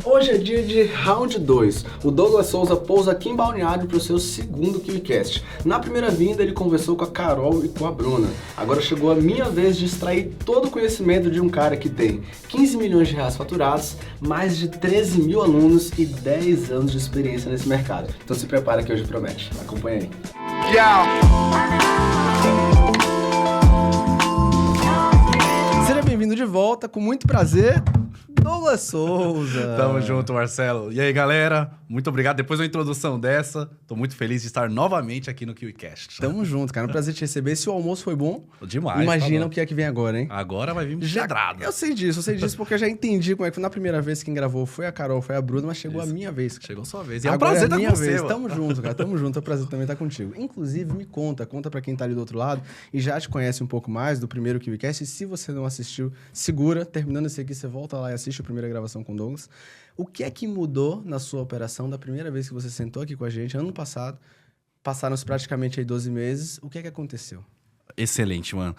Hoje é dia de Round 2. O Douglas Souza pousa aqui em Balneário para o seu segundo KiwiCast. Na primeira vinda, ele conversou com a Carol e com a Bruna. Agora chegou a minha vez de extrair todo o conhecimento de um cara que tem 15 milhões de reais faturados, mais de 13 mil alunos e 10 anos de experiência nesse mercado. Então se prepara que hoje promete. Acompanha aí. Seja bem-vindo de volta, com muito prazer, Douglas Souza. Tamo junto, Marcelo. E aí, galera? Muito obrigado. Depois de uma introdução dessa, tô muito feliz de estar novamente aqui no KiwiCast. Tamo junto, cara. É um prazer te receber. Se o almoço foi bom, demais. Imagina tá o que é que vem agora, hein? Agora vai vir Já, pedrada. eu sei disso porque eu já entendi como é que foi. Na primeira vez quem gravou foi a Carol, foi a Bruna, mas chegou a minha vez. Chegou a sua vez. E é um Agora prazer é a estar minha com você, vez. mano. Tamo junto, cara. Tamo junto. É um prazer também estar contigo. Inclusive, me conta pra quem tá ali do outro lado e já te conhece um pouco mais do primeiro KiwiCast. E se você não assistiu, segura. Terminando esse aqui, você volta lá e assiste a primeira gravação com o Douglas. O que é que mudou na sua operação da primeira vez que você sentou aqui com a gente, ano passado? Passaram-se praticamente aí 12 meses. O que é que aconteceu? Excelente, mano.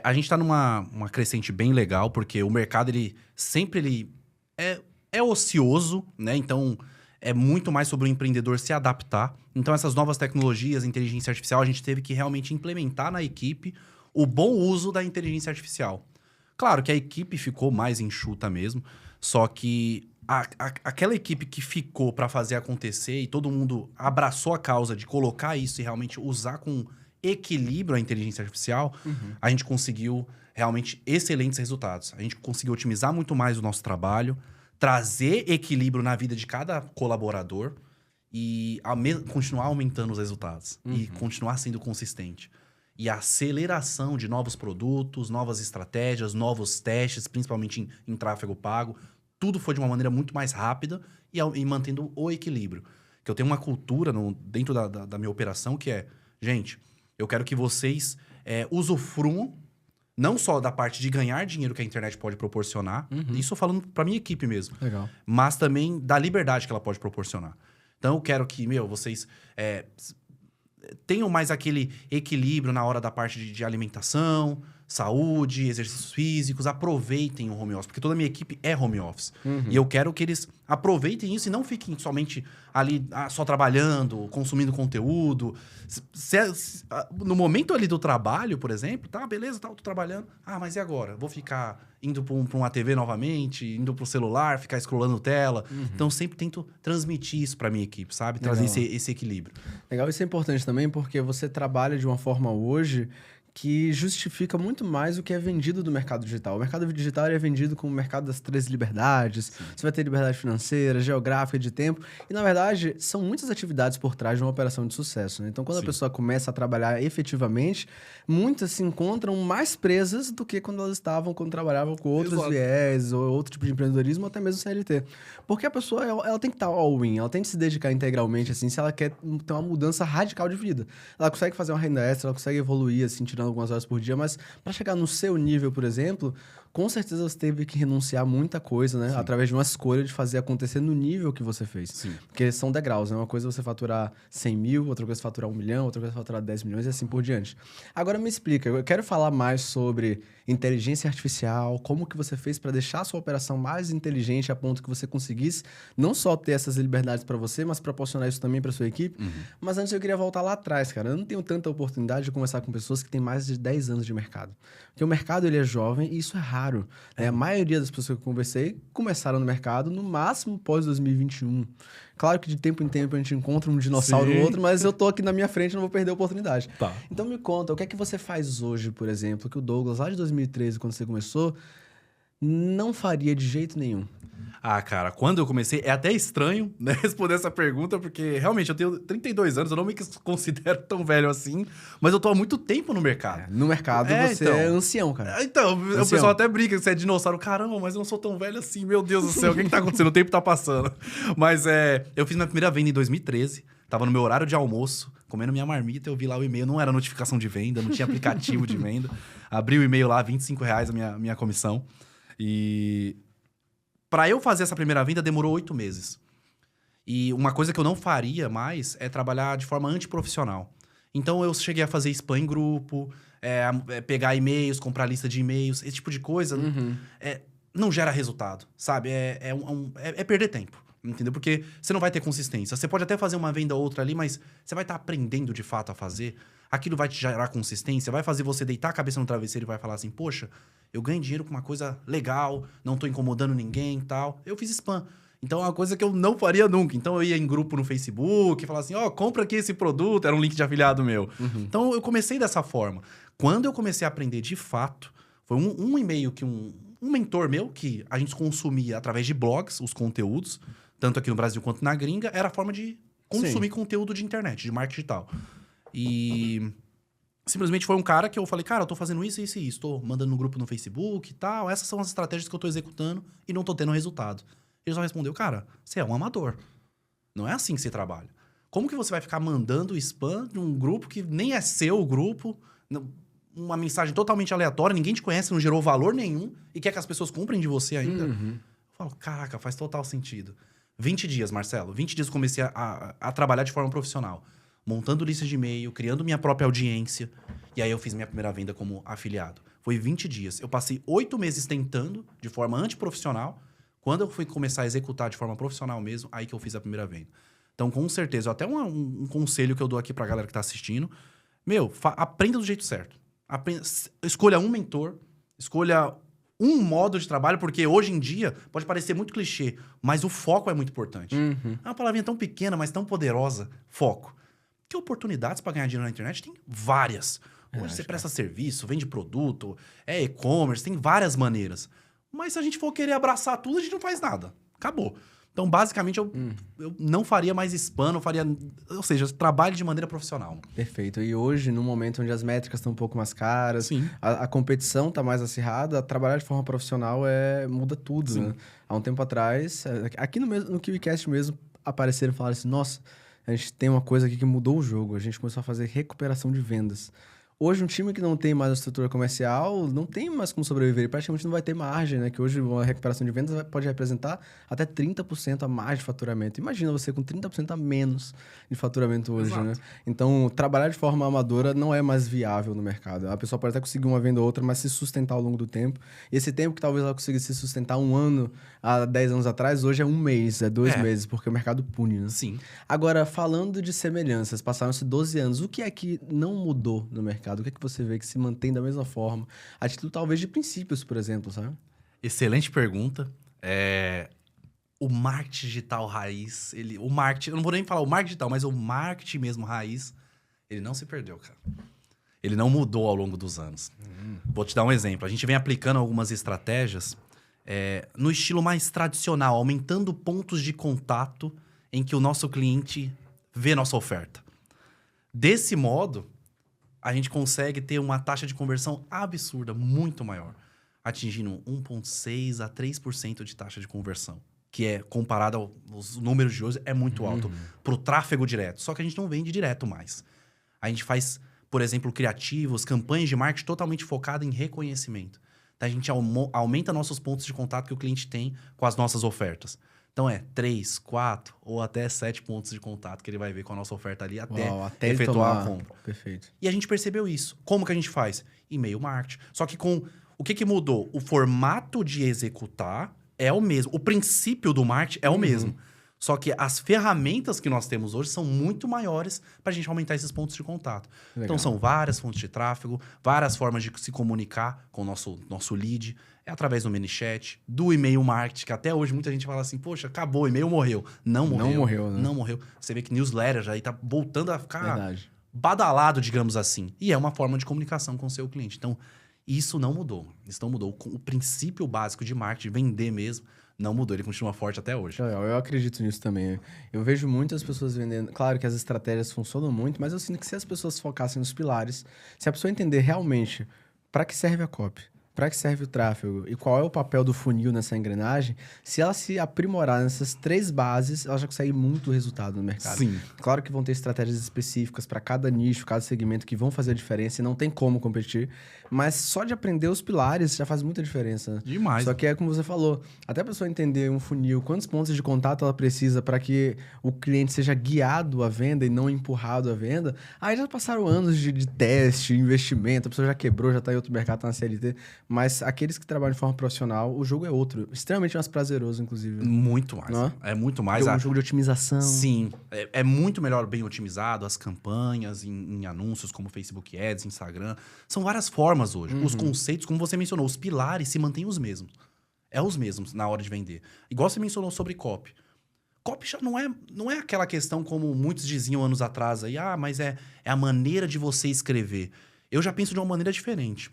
A gente tá numa crescente bem legal, porque o mercado, ele é ocioso, né? Então, é muito mais sobre o empreendedor se adaptar. Então, essas novas tecnologias, inteligência artificial, a gente teve que realmente implementar na equipe o bom uso da inteligência artificial. Claro que a equipe ficou mais enxuta mesmo, só que aquela equipe que ficou para fazer acontecer e todo mundo abraçou a causa de colocar isso e realmente usar com equilíbrio a inteligência artificial, a gente conseguiu realmente excelentes resultados. A gente conseguiu otimizar muito mais o nosso trabalho, trazer equilíbrio na vida de cada colaborador e continuar aumentando os resultados e continuar sendo consistente. E a aceleração de novos produtos, novas estratégias, novos testes, principalmente em tráfego pago, tudo foi de uma maneira muito mais rápida e mantendo o equilíbrio. Que eu tenho uma cultura dentro da minha operação que é, gente, eu quero que vocês usufruam não só da parte de ganhar dinheiro que a internet pode proporcionar, isso falando para minha equipe mesmo, Legal. mas também da liberdade que ela pode proporcionar. Então eu quero que, vocês tenham mais aquele equilíbrio na hora da parte de alimentação, saúde, exercícios físicos, aproveitem o home office, porque toda a minha equipe é home office. E eu quero que eles aproveitem isso e não fiquem somente ali só trabalhando, consumindo conteúdo. No momento ali do trabalho, por exemplo, tá, beleza, tô trabalhando. Ah, mas e agora? Vou ficar indo para uma TV novamente, indo pro celular, ficar scrollando tela. Então, eu sempre tento transmitir isso para minha equipe, sabe? Trazer esse equilíbrio. Legal, isso é importante também porque você trabalha de uma forma hoje que justifica muito mais o que é vendido do mercado digital. O mercado digital é vendido como o mercado das 3 liberdades. Sim. Você vai ter liberdade financeira, geográfica, de tempo. E, na verdade, são muitas atividades por trás de uma operação de sucesso, né? Então, quando a pessoa começa a trabalhar efetivamente, muitas se encontram mais presas do que quando elas estavam, quando trabalhavam com outros viés, ou outro tipo de empreendedorismo, ou até mesmo CLT. Porque a pessoa, ela tem que estar all-in, ela tem que se dedicar integralmente, assim, se ela quer ter uma mudança radical de vida. Ela consegue fazer uma renda extra, ela consegue evoluir, assim, tirando algumas horas por dia, mas para chegar no seu nível, por exemplo, com certeza você teve que renunciar a muita coisa, né? Sim. Através de uma escolha de fazer acontecer no nível que você fez. Sim. Porque são degraus, né? Uma coisa é você faturar 100 mil, outra coisa é faturar 1 milhão, outra coisa é faturar 10 milhões e assim por diante. Agora me explica, eu quero falar mais sobre inteligência artificial, como que você fez para deixar a sua operação mais inteligente a ponto que você conseguisse não só ter essas liberdades para você, mas proporcionar isso também para sua equipe. Mas antes eu queria voltar lá atrás, cara. Eu não tenho tanta oportunidade de conversar com pessoas que têm mais de 10 anos de mercado. Porque o mercado, ele é jovem e isso é raro. Né? A maioria das pessoas que eu conversei começaram no mercado no máximo pós-2021. Claro que de tempo em tempo a gente encontra um dinossauro ou outro, mas eu tô aqui na minha frente e não vou perder a oportunidade. Tá. Então me conta, o que é que você faz hoje, por exemplo, que o Douglas, lá de 2013, quando você começou, não faria de jeito nenhum? Ah, cara, quando eu comecei, é até estranho, né, responder essa pergunta, porque realmente eu tenho 32 anos, eu não me considero tão velho assim, mas eu tô há muito tempo no mercado. No mercado você é ancião, cara. Então, o pessoal até brinca que você é dinossauro. Caramba, mas eu não sou tão velho assim, meu Deus do céu, o que tá acontecendo? O tempo tá passando. Mas eu fiz minha primeira venda em 2013, tava no meu horário de almoço, comendo minha marmita, eu vi lá o e-mail, não era notificação de venda, não tinha aplicativo de venda. Abri o e-mail lá, R$25 a minha comissão. E para eu fazer essa primeira venda, demorou 8 meses. E uma coisa que eu não faria mais é trabalhar de forma antiprofissional. Então, eu cheguei a fazer spam em grupo, pegar e-mails, comprar lista de e-mails, esse tipo de coisa. não gera resultado, sabe? É perder tempo, entendeu? Porque você não vai ter consistência. Você pode até fazer uma venda ou outra ali, mas você vai estar aprendendo de fato a fazer. Aquilo vai te gerar consistência, vai fazer você deitar a cabeça no travesseiro e vai falar assim, poxa, eu ganho dinheiro com uma coisa legal, não tô incomodando ninguém e tal. Eu fiz spam. Então é uma coisa que eu não faria nunca. Então eu ia em grupo no Facebook e falava assim, compra aqui esse produto, era um link de afiliado meu. Então eu comecei dessa forma. Quando eu comecei a aprender de fato, foi um e-mail que um mentor meu, que a gente consumia através de blogs, os conteúdos, tanto aqui no Brasil quanto na gringa, era a forma de consumir conteúdo de internet, de marketing digital. E simplesmente foi um cara que eu falei, cara, eu tô fazendo isso, isso e isso. Tô mandando no grupo no Facebook e tal. Essas são as estratégias que eu tô executando e não tô tendo resultado. Ele só respondeu, cara, você é um amador. Não é assim que você trabalha. Como que você vai ficar mandando spam de um grupo que nem é seu o grupo, uma mensagem totalmente aleatória, ninguém te conhece, não gerou valor nenhum e quer que as pessoas comprem de você ainda? Eu falo, caraca, faz total sentido. 20 dias, Marcelo. 20 dias eu comecei a trabalhar de forma profissional. Montando listas de e-mail, criando minha própria audiência. E aí eu fiz minha primeira venda como afiliado. Foi 20 dias. Eu passei 8 meses tentando, de forma antiprofissional. Quando eu fui começar a executar de forma profissional mesmo, aí que eu fiz a primeira venda. Então, com certeza, até um conselho que eu dou aqui pra galera que tá assistindo. Aprenda do jeito certo. Escolha um mentor, escolha um modo de trabalho, porque hoje em dia pode parecer muito clichê, mas o foco é muito importante. É uma palavrinha tão pequena, mas tão poderosa. Foco. Que oportunidades para ganhar dinheiro na internet? Tem várias. Hoje você presta serviço, vende produto, é e-commerce, tem várias maneiras. Mas se a gente for querer abraçar tudo, a gente não faz nada. Acabou. Então, basicamente, eu não faria mais spam, não faria... Ou seja, eu trabalho de maneira profissional. Perfeito. E hoje, num momento onde as métricas estão um pouco mais caras, a competição está mais acirrada, trabalhar de forma profissional muda tudo, né? Há um tempo atrás, aqui no KiwiCast mesmo, apareceram e falaram assim, nossa, a gente tem uma coisa aqui que mudou o jogo. A gente começou a fazer recuperação de vendas. Hoje, um time que não tem mais a estrutura comercial não tem mais como sobreviver. E praticamente não vai ter margem, né? Que hoje uma recuperação de vendas pode representar até 30% a mais de faturamento. Imagina você com 30% a menos de faturamento hoje, né? Então, trabalhar de forma amadora não é mais viável no mercado. A pessoa pode até conseguir uma venda ou outra, mas se sustentar ao longo do tempo. E esse tempo que talvez ela consiga se sustentar um ano, há 10 anos atrás, hoje é um mês, é 2 meses, porque o mercado pune, né? Sim. Agora, falando de semelhanças, passaram-se 12 anos. O que é que não mudou no mercado? O que é que você vê que se mantém da mesma forma? A título talvez de princípios, por exemplo, sabe? Excelente pergunta. O marketing digital raiz, o marketing, eu não vou nem falar o marketing digital, mas o marketing mesmo raiz, ele não se perdeu, cara. Ele não mudou ao longo dos anos. Vou te dar um exemplo. A gente vem aplicando algumas estratégias no estilo mais tradicional, aumentando pontos de contato em que o nosso cliente vê nossa oferta. Desse modo, a gente consegue ter uma taxa de conversão absurda, muito maior, atingindo 1,6% a 3% de taxa de conversão, que é, comparado aos números de hoje, é muito alto para o tráfego direto. Só que a gente não vende direto mais. A gente faz, por exemplo, criativos, campanhas de marketing totalmente focadas em reconhecimento. Então, a gente aumenta nossos pontos de contato que o cliente tem com as nossas ofertas. Então, 3, 4 ou até 7 pontos de contato que ele vai ver com a nossa oferta ali até efetuar a compra. Perfeito. E a gente percebeu isso. Como que a gente faz? E-mail marketing. Só que o que mudou? O formato de executar é o mesmo. O princípio do marketing é o mesmo. Só que as ferramentas que nós temos hoje são muito maiores para a gente aumentar esses pontos de contato. Legal. Então, são várias fontes de tráfego, várias formas de se comunicar com o nosso lead. É através do ManyChat, do e-mail marketing, que até hoje muita gente fala assim, poxa, acabou, o e-mail morreu. Não morreu. Não morreu, né? Não morreu. Você vê que newsletter já está voltando a ficar badalado, digamos assim. E é uma forma de comunicação com o seu cliente. Então, isso não mudou. Isso não mudou. O princípio básico de marketing, vender mesmo, não mudou. Ele continua forte até hoje. Eu acredito nisso também. Eu vejo muitas pessoas vendendo... Claro que as estratégias funcionam muito, mas eu sinto que se as pessoas focassem nos pilares, se a pessoa entender realmente para que serve a copy, para que serve o tráfego e qual é o papel do funil nessa engrenagem, se ela se aprimorar nessas 3 bases, ela já consegue muito resultado no mercado. Sim. Claro que vão ter estratégias específicas para cada nicho, cada segmento que vão fazer a diferença e não tem como competir, mas só de aprender os pilares já faz muita diferença. Demais. Só que é como você falou, até a pessoa entender um funil, quantos pontos de contato ela precisa para que o cliente seja guiado à venda e não empurrado à venda, aí já passaram anos de teste, investimento, a pessoa já quebrou, já está em outro mercado, está na CLT, Mas aqueles que trabalham de forma profissional, o jogo é outro. Extremamente mais prazeroso, inclusive. Muito mais. Não é? É muito mais. Um jogo de otimização. Sim. É muito melhor, bem otimizado. As campanhas em anúncios como Facebook Ads, Instagram. São várias formas hoje. Os conceitos, como você mencionou, os pilares se mantêm os mesmos. É os mesmos na hora de vender. Igual você mencionou sobre copy. Copy já não é aquela questão como muitos diziam anos atrás aí, mas é a maneira de você escrever. Eu já penso de uma maneira diferente.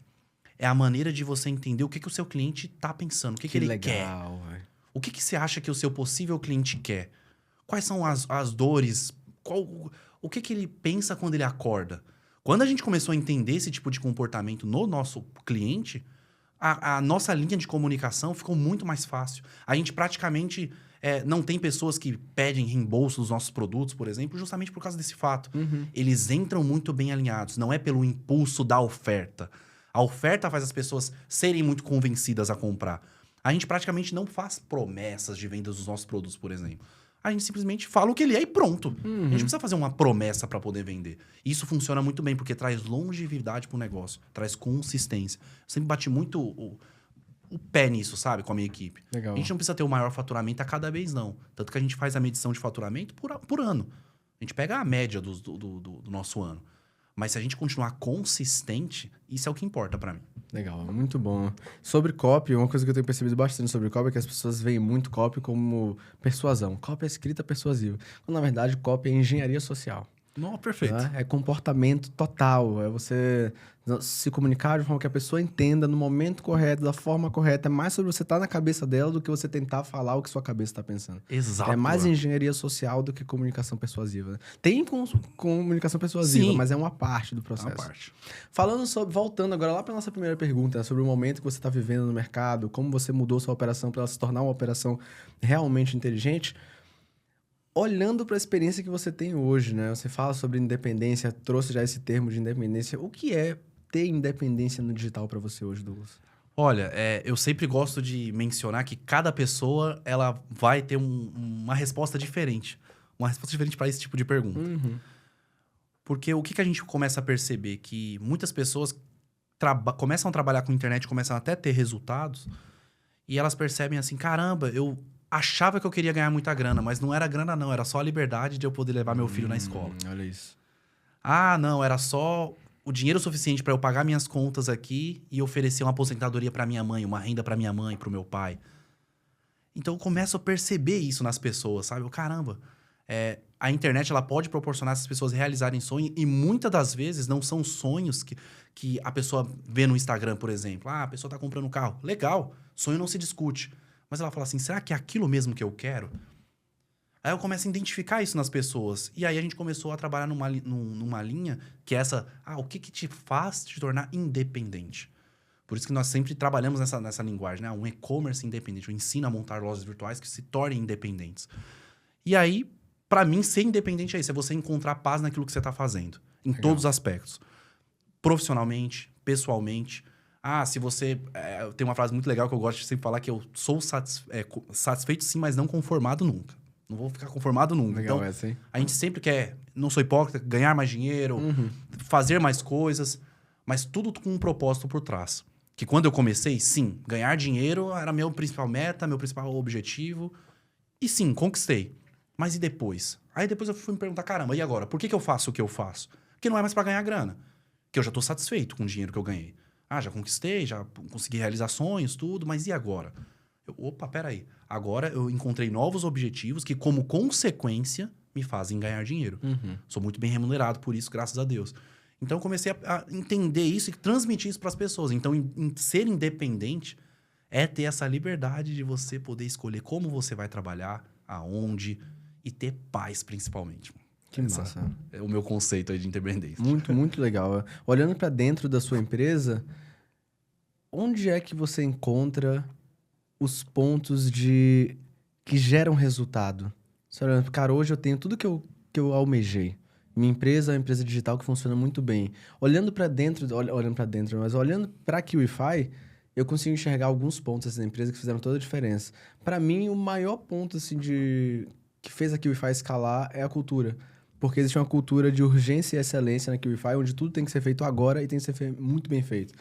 É a maneira de você entender o que o seu cliente tá pensando, o que ele legal, quer. Véio. O que você acha que o seu possível cliente quer? Quais são as dores? O que ele pensa quando ele acorda? Quando a gente começou a entender esse tipo de comportamento no nosso cliente, a nossa linha de comunicação ficou muito mais fácil. A gente praticamente não tem pessoas que pedem reembolso dos nossos produtos, por exemplo, justamente por causa desse fato. Eles entram muito bem alinhados, não é pelo impulso da oferta. A oferta faz as pessoas serem muito convencidas a comprar. A gente praticamente não faz promessas de vendas dos nossos produtos, por exemplo. A gente simplesmente fala o que ele é e pronto. A gente não precisa fazer uma promessa para poder vender. Isso funciona muito bem, porque traz longevidade para o negócio, traz consistência. Eu sempre bati muito o pé nisso, sabe, com a minha equipe. Legal. A gente não precisa ter o maior faturamento a cada vez, não. Tanto que a gente faz a medição de faturamento por ano. A gente pega a média do nosso ano. Mas se a gente continuar consistente, isso é o que importa para mim. Legal, muito bom. Sobre copy, uma coisa que eu tenho percebido bastante sobre copy é que as pessoas veem muito copy como persuasão. Copy é escrita persuasiva. Quando, na verdade, copy é engenharia social. Não, perfeito. Né? É comportamento total. É você se comunicar de forma que a pessoa entenda no momento correto, da forma correta. É mais sobre você estar na cabeça dela do que você tentar falar o que sua cabeça está pensando. Exato. É mais engenharia social do que comunicação persuasiva. Né? Tem comunicação persuasiva, Sim, mas é uma parte do processo. uma parte. Falando sobre, voltando agora lá para nossa primeira pergunta, sobre o momento que você está vivendo no mercado, como você mudou sua operação para ela se tornar uma operação realmente inteligente. Olhando para a experiência que você tem hoje, né? Você fala sobre independência, trouxe já esse termo de independência. O que é ter independência no digital para você hoje, Douglas? Olha, eu sempre gosto de mencionar que cada pessoa ela vai ter uma resposta diferente. Uma resposta diferente para esse tipo de pergunta. Porque o que a gente começa a perceber? Que muitas pessoas começam a trabalhar com internet, começam até a ter resultados, e elas percebem assim, caramba, eu achava que eu queria ganhar muita grana, mas não era grana não, era só a liberdade de eu poder levar meu filho na escola. Olha isso. Não, era só o dinheiro suficiente para eu pagar minhas contas aqui e oferecer uma aposentadoria para minha mãe, uma renda para minha mãe, para o meu pai. Então eu começo a perceber isso nas pessoas, sabe? Caramba, a internet ela pode proporcionar essas pessoas realizarem sonhos e muitas das vezes não são sonhos que a pessoa vê no Instagram, por exemplo. A pessoa tá comprando um carro. Legal, sonho não se discute. Mas ela fala assim, será que é aquilo mesmo que eu quero? Aí eu começo a identificar isso nas pessoas. E aí a gente começou a trabalhar numa linha que é essa... o que te faz te tornar independente? Por isso que nós sempre trabalhamos nessa linguagem, né? Um e-commerce independente. Eu ensino a montar lojas virtuais que se tornem independentes. E aí, para mim, ser independente é isso. É você encontrar paz naquilo que você está fazendo. Em todos os aspectos. Profissionalmente, pessoalmente... se você... tem uma frase muito legal que eu gosto de sempre falar, que eu sou satisfeito sim, mas não conformado nunca. Não vou ficar conformado nunca. Legal, então, a gente sempre quer, não sou hipócrita, ganhar mais dinheiro, fazer mais coisas, mas tudo com um propósito por trás. Que quando eu comecei, sim, ganhar dinheiro era meu principal meta, meu principal objetivo. E sim, conquistei. Mas e depois? Aí depois eu fui me perguntar, caramba, e agora? Por que eu faço o que eu faço? Porque não é mais para ganhar grana. Porque eu já tô satisfeito com o dinheiro que eu ganhei. Já conquistei, já consegui realizar sonhos, tudo, mas e agora? Peraí. Agora eu encontrei novos objetivos que, como consequência, me fazem ganhar dinheiro. Sou muito bem remunerado por isso, graças a Deus. Então, eu comecei a entender isso e transmitir isso para as pessoas. Então, ser independente é ter essa liberdade de você poder escolher como você vai trabalhar, aonde, e ter paz, principalmente. Que massa. É o meu conceito aí de independência. Muito, muito legal. Olhando para dentro da sua empresa, onde é que você encontra os pontos que geram resultado? Você olhando, cara, hoje eu tenho tudo que eu almejei. Minha empresa é uma empresa digital que funciona muito bem. Olhando para dentro, mas olhando para a QIFI, eu consigo enxergar alguns pontos da empresa que fizeram toda a diferença. Para mim, o maior ponto assim, que fez a QIFI escalar é a cultura. Porque existe uma cultura de urgência e excelência na QIFI, onde tudo tem que ser feito agora e tem que ser muito bem feito.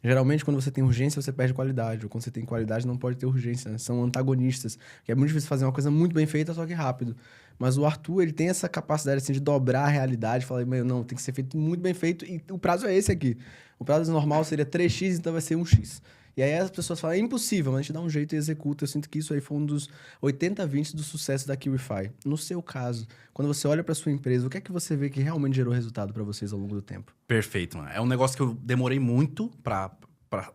Geralmente, quando você tem urgência, você perde qualidade. Ou quando você tem qualidade, não pode ter urgência, né? São antagonistas. Que é muito difícil fazer uma coisa muito bem feita, só que rápido. Mas o Arthur, ele tem essa capacidade, assim, de dobrar a realidade. Falar, meu, não, tem que ser feito muito bem feito. E o prazo é esse aqui. O prazo normal seria 3x, então vai ser 1x. E aí as pessoas falam, é impossível, mas a gente dá um jeito e executa. Eu sinto que isso aí foi um dos 80-20 do sucesso da QIFI. No seu caso, quando você olha para sua empresa, o que é que você vê que realmente gerou resultado para vocês ao longo do tempo? Perfeito, mano. É um negócio que eu demorei muito para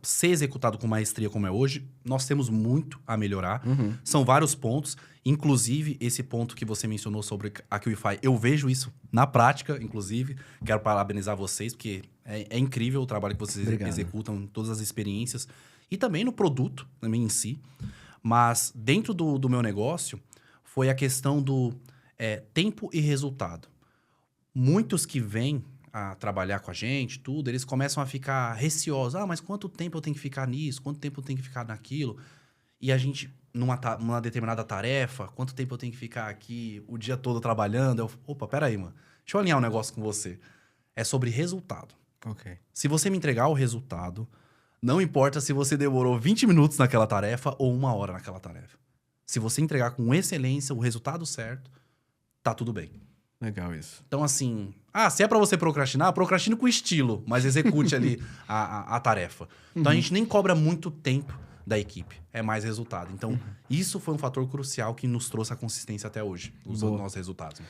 ser executado com maestria como é hoje. Nós temos muito a melhorar. São vários pontos. Inclusive, esse ponto que você mencionou sobre a QIFI, eu vejo isso na prática, inclusive. Quero parabenizar vocês, porque é incrível o trabalho que vocês executam, todas as experiências. E também no produto, também em si. Mas dentro do meu negócio, foi a questão do tempo e resultado. Muitos que vêm a trabalhar com a gente, tudo, eles começam a ficar receosos. Mas quanto tempo eu tenho que ficar nisso? Quanto tempo eu tenho que ficar naquilo? E a gente, numa determinada tarefa, quanto tempo eu tenho que ficar aqui o dia todo trabalhando? Opa, peraí, mano. Deixa eu alinhar um negócio com você. É sobre resultado. Ok. Se você me entregar o resultado, não importa se você demorou 20 minutos naquela tarefa ou 1 hora naquela tarefa. Se você entregar com excelência o resultado certo, tá tudo bem. Legal isso. Então, assim... se é pra você procrastinar, procrastine com estilo, mas execute ali a tarefa. Então, a gente nem cobra muito tempo da equipe. É mais resultado. Então, isso foi um fator crucial que nos trouxe a consistência até hoje. Os nossos resultados.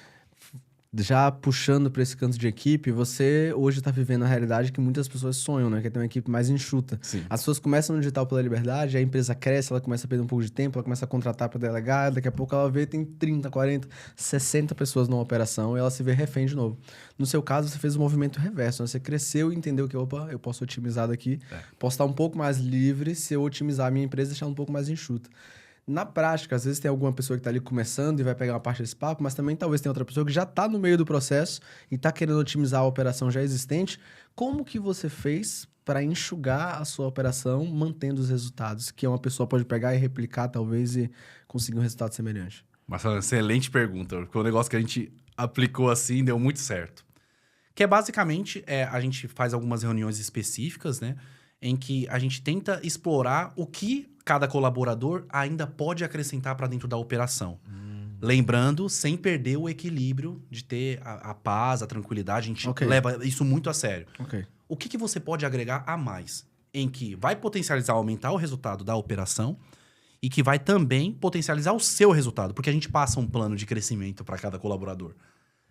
Já puxando para esse canto de equipe, você hoje está vivendo a realidade que muitas pessoas sonham, né? Que é ter uma equipe mais enxuta. Sim. As pessoas começam no digital pela liberdade, a empresa cresce, ela começa a perder um pouco de tempo, ela começa a contratar para delegar, daqui a pouco ela vê tem 30, 40, 60 pessoas numa operação e ela se vê refém de novo. No seu caso, você fez o movimento reverso, né? Você cresceu e entendeu que, opa, eu posso otimizar daqui, posso estar um pouco mais livre se eu otimizar a minha empresa e deixar um pouco mais enxuta. Na prática, às vezes tem alguma pessoa que está ali começando e vai pegar uma parte desse papo, mas também talvez tenha outra pessoa que já está no meio do processo e está querendo otimizar a operação já existente. Como que você fez para enxugar a sua operação mantendo os resultados? Que uma pessoa pode pegar e replicar, talvez, e conseguir um resultado semelhante. Marcelo, excelente pergunta, porque o negócio que a gente aplicou assim deu muito certo. Que é basicamente, a gente faz algumas reuniões específicas, né? Em que a gente tenta explorar o que cada colaborador ainda pode acrescentar para dentro da operação. Lembrando, sem perder o equilíbrio de ter a paz, a tranquilidade. A gente leva isso muito a sério. O que você pode agregar a mais? Em que vai potencializar, aumentar o resultado da operação e que vai também potencializar o seu resultado. Porque a gente passa um plano de crescimento para cada colaborador.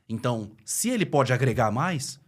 Então, se ele pode agregar mais,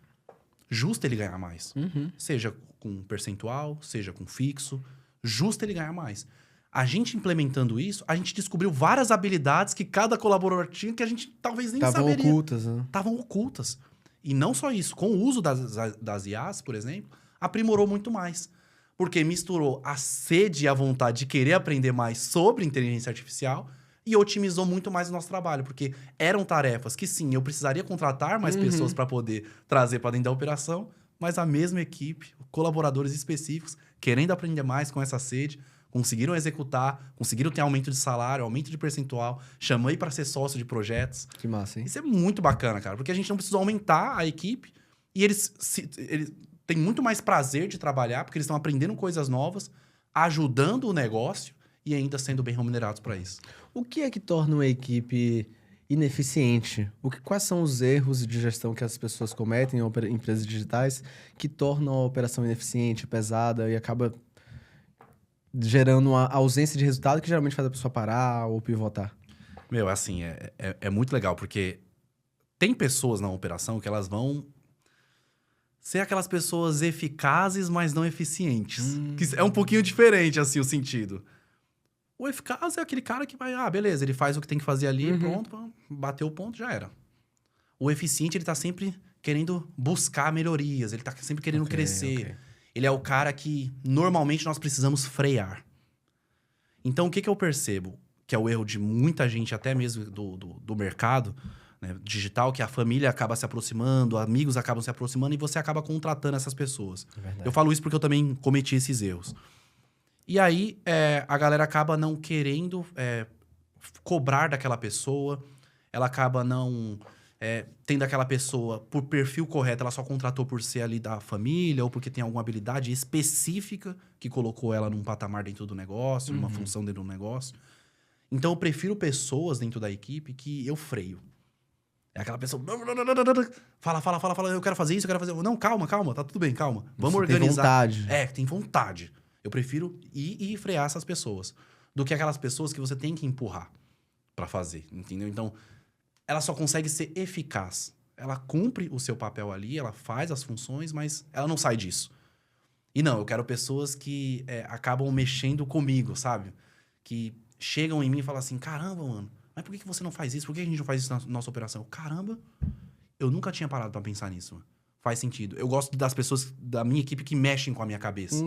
justo ele ganhar mais. Seja com percentual, seja com fixo, justo ele ganhar mais. A gente implementando isso, a gente descobriu várias habilidades que cada colaborador tinha que a gente talvez nem saberia. Estavam ocultas, né? Estavam ocultas. E não só isso, com o uso das IAs, por exemplo, aprimorou muito mais. Porque misturou a sede e a vontade de querer aprender mais sobre inteligência artificial e otimizou muito mais o nosso trabalho. Porque eram tarefas que, sim, eu precisaria contratar mais pessoas para poder trazer para dentro da operação, mas a mesma equipe, colaboradores específicos, querendo aprender mais com essa sede, conseguiram executar, conseguiram ter aumento de salário, aumento de percentual, chamei para ser sócio de projetos. Que massa, hein? Isso é muito bacana, cara, porque a gente não precisou aumentar a equipe e eles têm muito mais prazer de trabalhar, porque eles estão aprendendo coisas novas, ajudando o negócio e ainda sendo bem remunerados para isso. O que é que torna uma equipe ineficiente? Quais são os erros de gestão que as pessoas cometem em empresas digitais que tornam a operação ineficiente, pesada e acaba gerando uma ausência de resultado que geralmente faz a pessoa parar ou pivotar? Meu, assim, é muito legal, porque tem pessoas na operação que elas vão ser aquelas pessoas eficazes, mas não eficientes. Que é um pouquinho diferente, assim, o sentido. O eficaz é aquele cara que vai... beleza, ele faz o que tem que fazer ali, pronto, bateu o ponto, já era. O eficiente, ele tá sempre querendo buscar melhorias, ele tá sempre querendo crescer. Ele é o cara que, normalmente, nós precisamos frear. Então, o que eu percebo? Que é o erro de muita gente, até mesmo do mercado, né, digital, que a família acaba se aproximando, amigos acabam se aproximando e você acaba contratando essas pessoas. Eu falo isso porque eu também cometi esses erros. E aí, a galera acaba não querendo cobrar daquela pessoa, ela acaba não tendo aquela pessoa por perfil correto, ela só contratou por ser ali da família ou porque tem alguma habilidade específica que colocou ela num patamar dentro do negócio, numa função dentro do negócio. Então, eu prefiro pessoas dentro da equipe que eu freio. É aquela pessoa... Fala, eu quero fazer isso, eu quero fazer... Não, calma, tá tudo bem, calma. Vamos organizar. Tem vontade. Tem vontade. Eu prefiro ir e frear essas pessoas do que aquelas pessoas que você tem que empurrar pra fazer, entendeu? Então, ela só consegue ser eficaz. Ela cumpre o seu papel ali, ela faz as funções, mas ela não sai disso. E não, eu quero pessoas que acabam mexendo comigo, sabe? Que chegam em mim e falam assim, caramba, mano, mas por que você não faz isso? Por que a gente não faz isso na nossa operação? Caramba, eu nunca tinha parado pra pensar nisso. Mano. Faz sentido. Eu gosto das pessoas da minha equipe que mexem com a minha cabeça.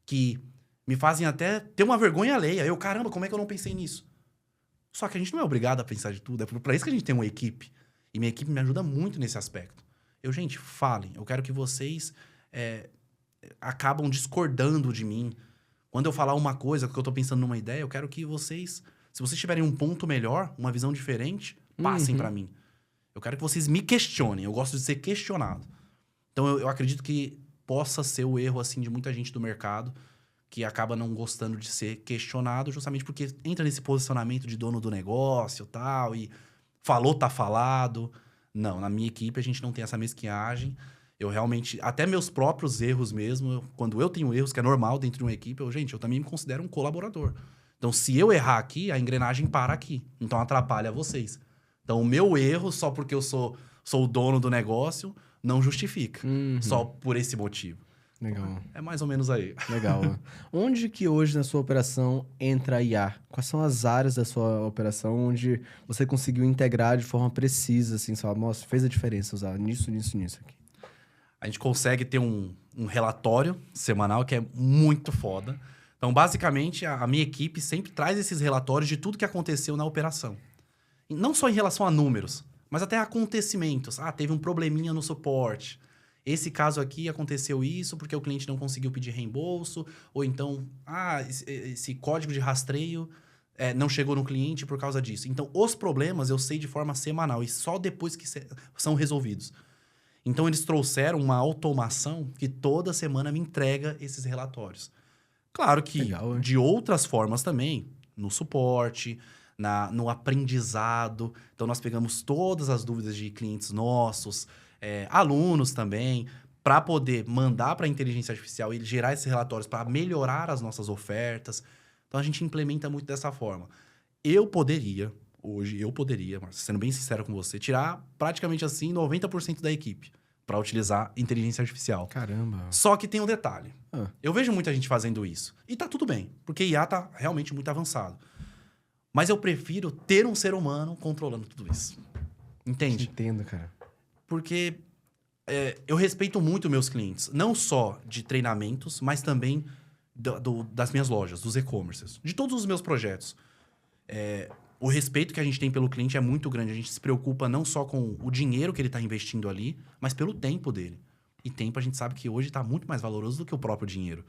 Que me fazem até ter uma vergonha alheia. Caramba, como é que eu não pensei nisso? Só que a gente não é obrigado a pensar de tudo. É pra isso que a gente tem uma equipe. E minha equipe me ajuda muito nesse aspecto. Gente, falem. Eu quero que vocês acabam discordando de mim. Quando eu falar uma coisa, que eu tô pensando numa ideia, eu quero que vocês... Se vocês tiverem um ponto melhor, uma visão diferente, passem pra mim. Eu quero que vocês me questionem. Eu gosto de ser questionado. Então, eu acredito que possa ser o erro, assim, de muita gente do mercado que acaba não gostando de ser questionado justamente porque entra nesse posicionamento de dono do negócio tal, e falou, tá falado. Não, na minha equipe a gente não tem essa mesquinhagem. Eu realmente... Até meus próprios erros mesmo, quando eu tenho erros, que é normal dentro de uma equipe, eu também me considero um colaborador. Então, se eu errar aqui, a engrenagem para aqui. Então, atrapalha vocês. Então, o meu erro, só porque eu sou o dono do negócio, não justifica. Só por esse motivo. Legal. É mais ou menos aí. Legal. Onde que hoje na sua operação entra a IA? Quais são as áreas da sua operação onde você conseguiu integrar de forma precisa, assim, só, nossa, fez a diferença usar nisso aqui? A gente consegue ter um relatório semanal que é muito foda. Então, basicamente, a minha equipe sempre traz esses relatórios de tudo que aconteceu na operação. E não só em relação a números, mas até acontecimentos. Teve um probleminha no suporte. Esse caso aqui aconteceu isso porque o cliente não conseguiu pedir reembolso. Ou então, esse código de rastreio não chegou no cliente por causa disso. Então, os problemas eu sei de forma semanal e só depois que são resolvidos. Então, eles trouxeram uma automação que toda semana me entrega esses relatórios. Claro que Legal, de outras formas também, no suporte, no aprendizado. Então, nós pegamos todas as dúvidas de clientes nossos, alunos também, para poder mandar para a inteligência artificial e gerar esses relatórios para melhorar as nossas ofertas. Então, a gente implementa muito dessa forma. Hoje, sendo bem sincero com você, tirar praticamente assim 90% da equipe para utilizar inteligência artificial. Caramba. Só que tem um detalhe. Eu vejo muita gente fazendo isso. E tá tudo bem, porque IA tá realmente muito avançado. Mas eu prefiro ter um ser humano controlando tudo isso. Entende? Entendo, cara. Porque eu respeito muito meus clientes. Não só de treinamentos, mas também das minhas lojas, dos e-commerces. De todos os meus projetos. O respeito que a gente tem pelo cliente é muito grande. A gente se preocupa não só com o dinheiro que ele está investindo ali, mas pelo tempo dele. E tempo a gente sabe que hoje está muito mais valoroso do que o próprio dinheiro.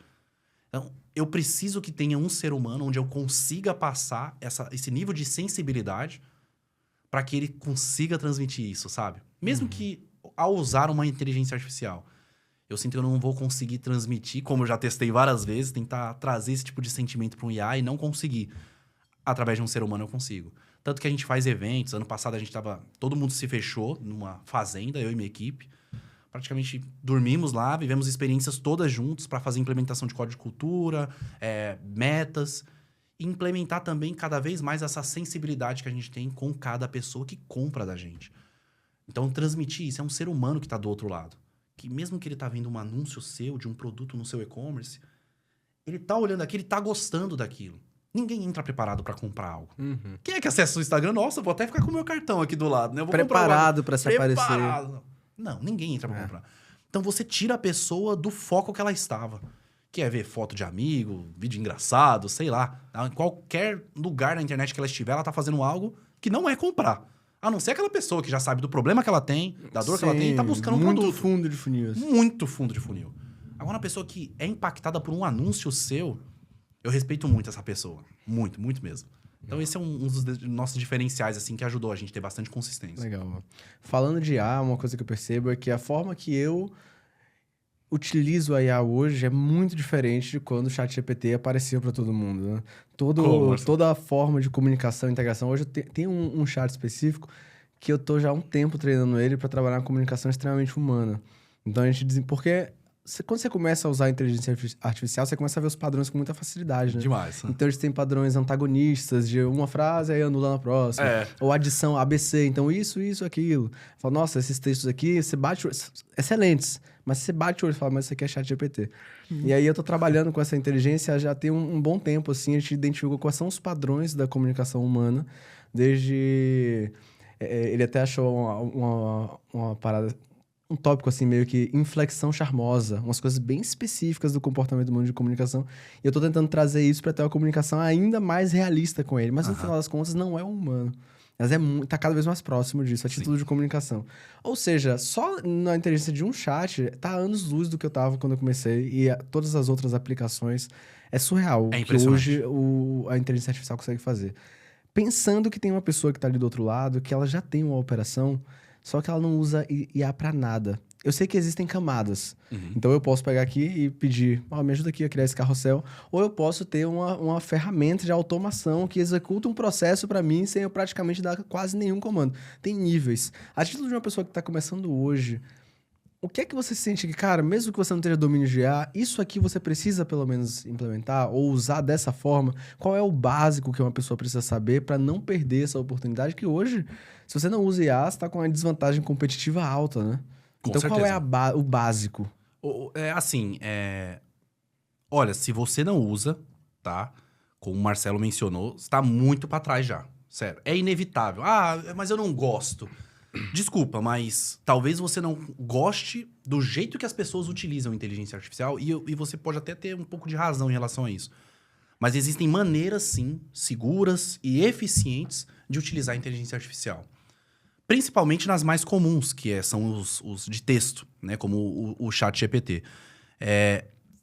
Então, eu preciso que tenha um ser humano onde eu consiga passar esse nível de sensibilidade para que ele consiga transmitir isso, sabe? Mesmo que ao usar uma inteligência artificial, eu sinto que eu não vou conseguir transmitir, como eu já testei várias vezes, tentar trazer esse tipo de sentimento para um IA e não conseguir. Através de um ser humano eu consigo. Tanto que a gente faz eventos. Ano passado todo mundo se fechou numa fazenda, eu e minha equipe. Praticamente dormimos lá, vivemos experiências todas juntos para fazer implementação de código de cultura, metas. E implementar também cada vez mais essa sensibilidade que a gente tem com cada pessoa que compra da gente. Então, transmitir isso é um ser humano que está do outro lado. Que mesmo que ele está vendo um anúncio seu, de um produto no seu e-commerce, ele está olhando aquilo, ele está gostando daquilo. Ninguém entra preparado para comprar algo. Quem é que acessa o Instagram? Nossa, vou até ficar com o meu cartão aqui do lado, né? Eu vou preparado para se aparecer. Não, ninguém entra para comprar. Então, você tira a pessoa do foco que ela estava. Que é ver foto de amigo, vídeo engraçado, sei lá. Em qualquer lugar na internet que ela estiver, ela tá fazendo algo que não é comprar. A não ser aquela pessoa que já sabe do problema que ela tem, da dor que ela tem, e tá buscando um produto. Muito fundo de funil. Muito fundo de funil. Agora, uma pessoa que é impactada por um anúncio seu, eu respeito muito essa pessoa. Muito, muito mesmo. Então, esse é um dos nossos diferenciais, assim, que ajudou a gente a ter bastante consistência. Legal. Falando de IA, uma coisa que eu percebo é que a forma que eu utilizo a IA hoje é muito diferente de quando o ChatGPT apareceu para todo mundo, né? Toda a forma de comunicação e integração. Hoje eu tenho um chat específico que eu tô já há um tempo treinando ele para trabalhar na comunicação extremamente humana. Então a gente diz... Porque quando você começa a usar a inteligência artificial, você começa a ver os padrões com muita facilidade, né? Demais. Então, eles têm padrões antagonistas de uma frase, aí anula na próxima. Ou adição ABC, então isso, aquilo. Fala, nossa, esses textos aqui, você bate... Excelentes. Mas você bate o olho e fala, mas isso aqui é ChatGPT. E aí, eu tô trabalhando com essa inteligência já tem um bom tempo, assim. A gente identificou quais são os padrões da comunicação humana. Desde... ele até achou uma parada... Um tópico, assim, meio que inflexão charmosa. Umas coisas bem específicas do comportamento humano de comunicação. E eu tô tentando trazer isso pra ter uma comunicação ainda mais realista com ele. Mas, no final das contas, não é um humano. Mas tá cada vez mais próximo disso, a título de comunicação. Ou seja, só na inteligência de um chat, tá anos-luz do que eu tava quando eu comecei. E todas as outras aplicações, é surreal. É o que hoje a inteligência artificial consegue fazer. Pensando que tem uma pessoa que tá ali do outro lado, que ela já tem uma operação... Só que ela não usa IA pra nada. Eu sei que existem camadas. Então, eu posso pegar aqui e pedir... me ajuda aqui a criar esse carrossel. Ou eu posso ter uma ferramenta de automação que executa um processo pra mim sem eu praticamente dar quase nenhum comando. Tem níveis. A título de uma pessoa que tá começando hoje... O que é que você sente que, cara, mesmo que você não tenha domínio de IA, isso aqui você precisa pelo menos implementar ou usar dessa forma? Qual é o básico que uma pessoa precisa saber para não perder essa oportunidade? Que hoje, se você não usa IA, você está com uma desvantagem competitiva alta, né? Então, qual é o básico? Olha, se você não usa, tá? Como o Marcelo mencionou, você tá muito para trás já. Sério, é inevitável. Mas eu não gosto. Desculpa, mas talvez você não goste do jeito que as pessoas utilizam a inteligência artificial e você pode até ter um pouco de razão em relação a isso. Mas existem maneiras, sim, seguras e eficientes de utilizar a inteligência artificial. Principalmente nas mais comuns, que são os de texto, né? Como o ChatGPT.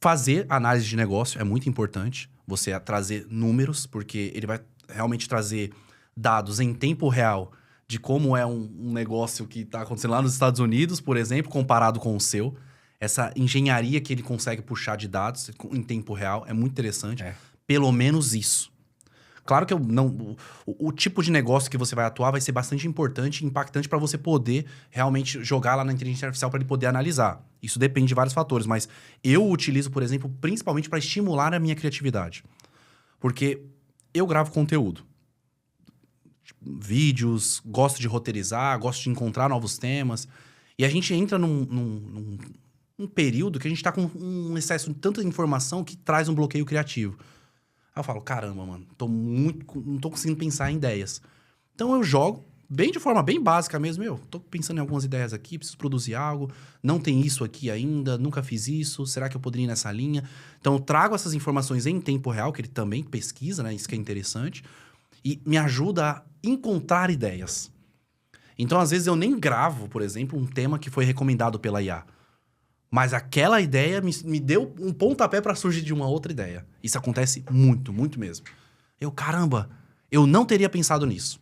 Fazer análise de negócio é muito importante. Você trazer números, porque ele vai realmente trazer dados em tempo real de como é um negócio que está acontecendo lá nos Estados Unidos, por exemplo, comparado com o seu. Essa engenharia que ele consegue puxar de dados em tempo real é muito interessante. Pelo menos isso. Claro que o tipo de negócio que você vai atuar vai ser bastante importante e impactante para você poder realmente jogar lá na inteligência artificial para ele poder analisar. Isso depende de vários fatores, mas eu utilizo, por exemplo, principalmente para estimular a minha criatividade. Porque eu gravo conteúdo. Vídeos, gosto de roteirizar, gosto de encontrar novos temas. E a gente entra num período que a gente tá com um excesso de tanta informação que traz um bloqueio criativo. Aí eu falo, caramba, mano, não tô conseguindo pensar em ideias. Então eu jogo, de forma bem básica mesmo. Tô pensando em algumas ideias aqui, preciso produzir algo. Não tem isso aqui ainda, nunca fiz isso. Será que eu poderia ir nessa linha? Então eu trago essas informações em tempo real, que ele também pesquisa, né? Isso que é interessante. E me ajuda a encontrar ideias. Então, às vezes, eu nem gravo, por exemplo, um tema que foi recomendado pela IA. Mas aquela ideia me deu um pontapé para surgir de uma outra ideia. Isso acontece muito, muito mesmo. Caramba, eu não teria pensado nisso.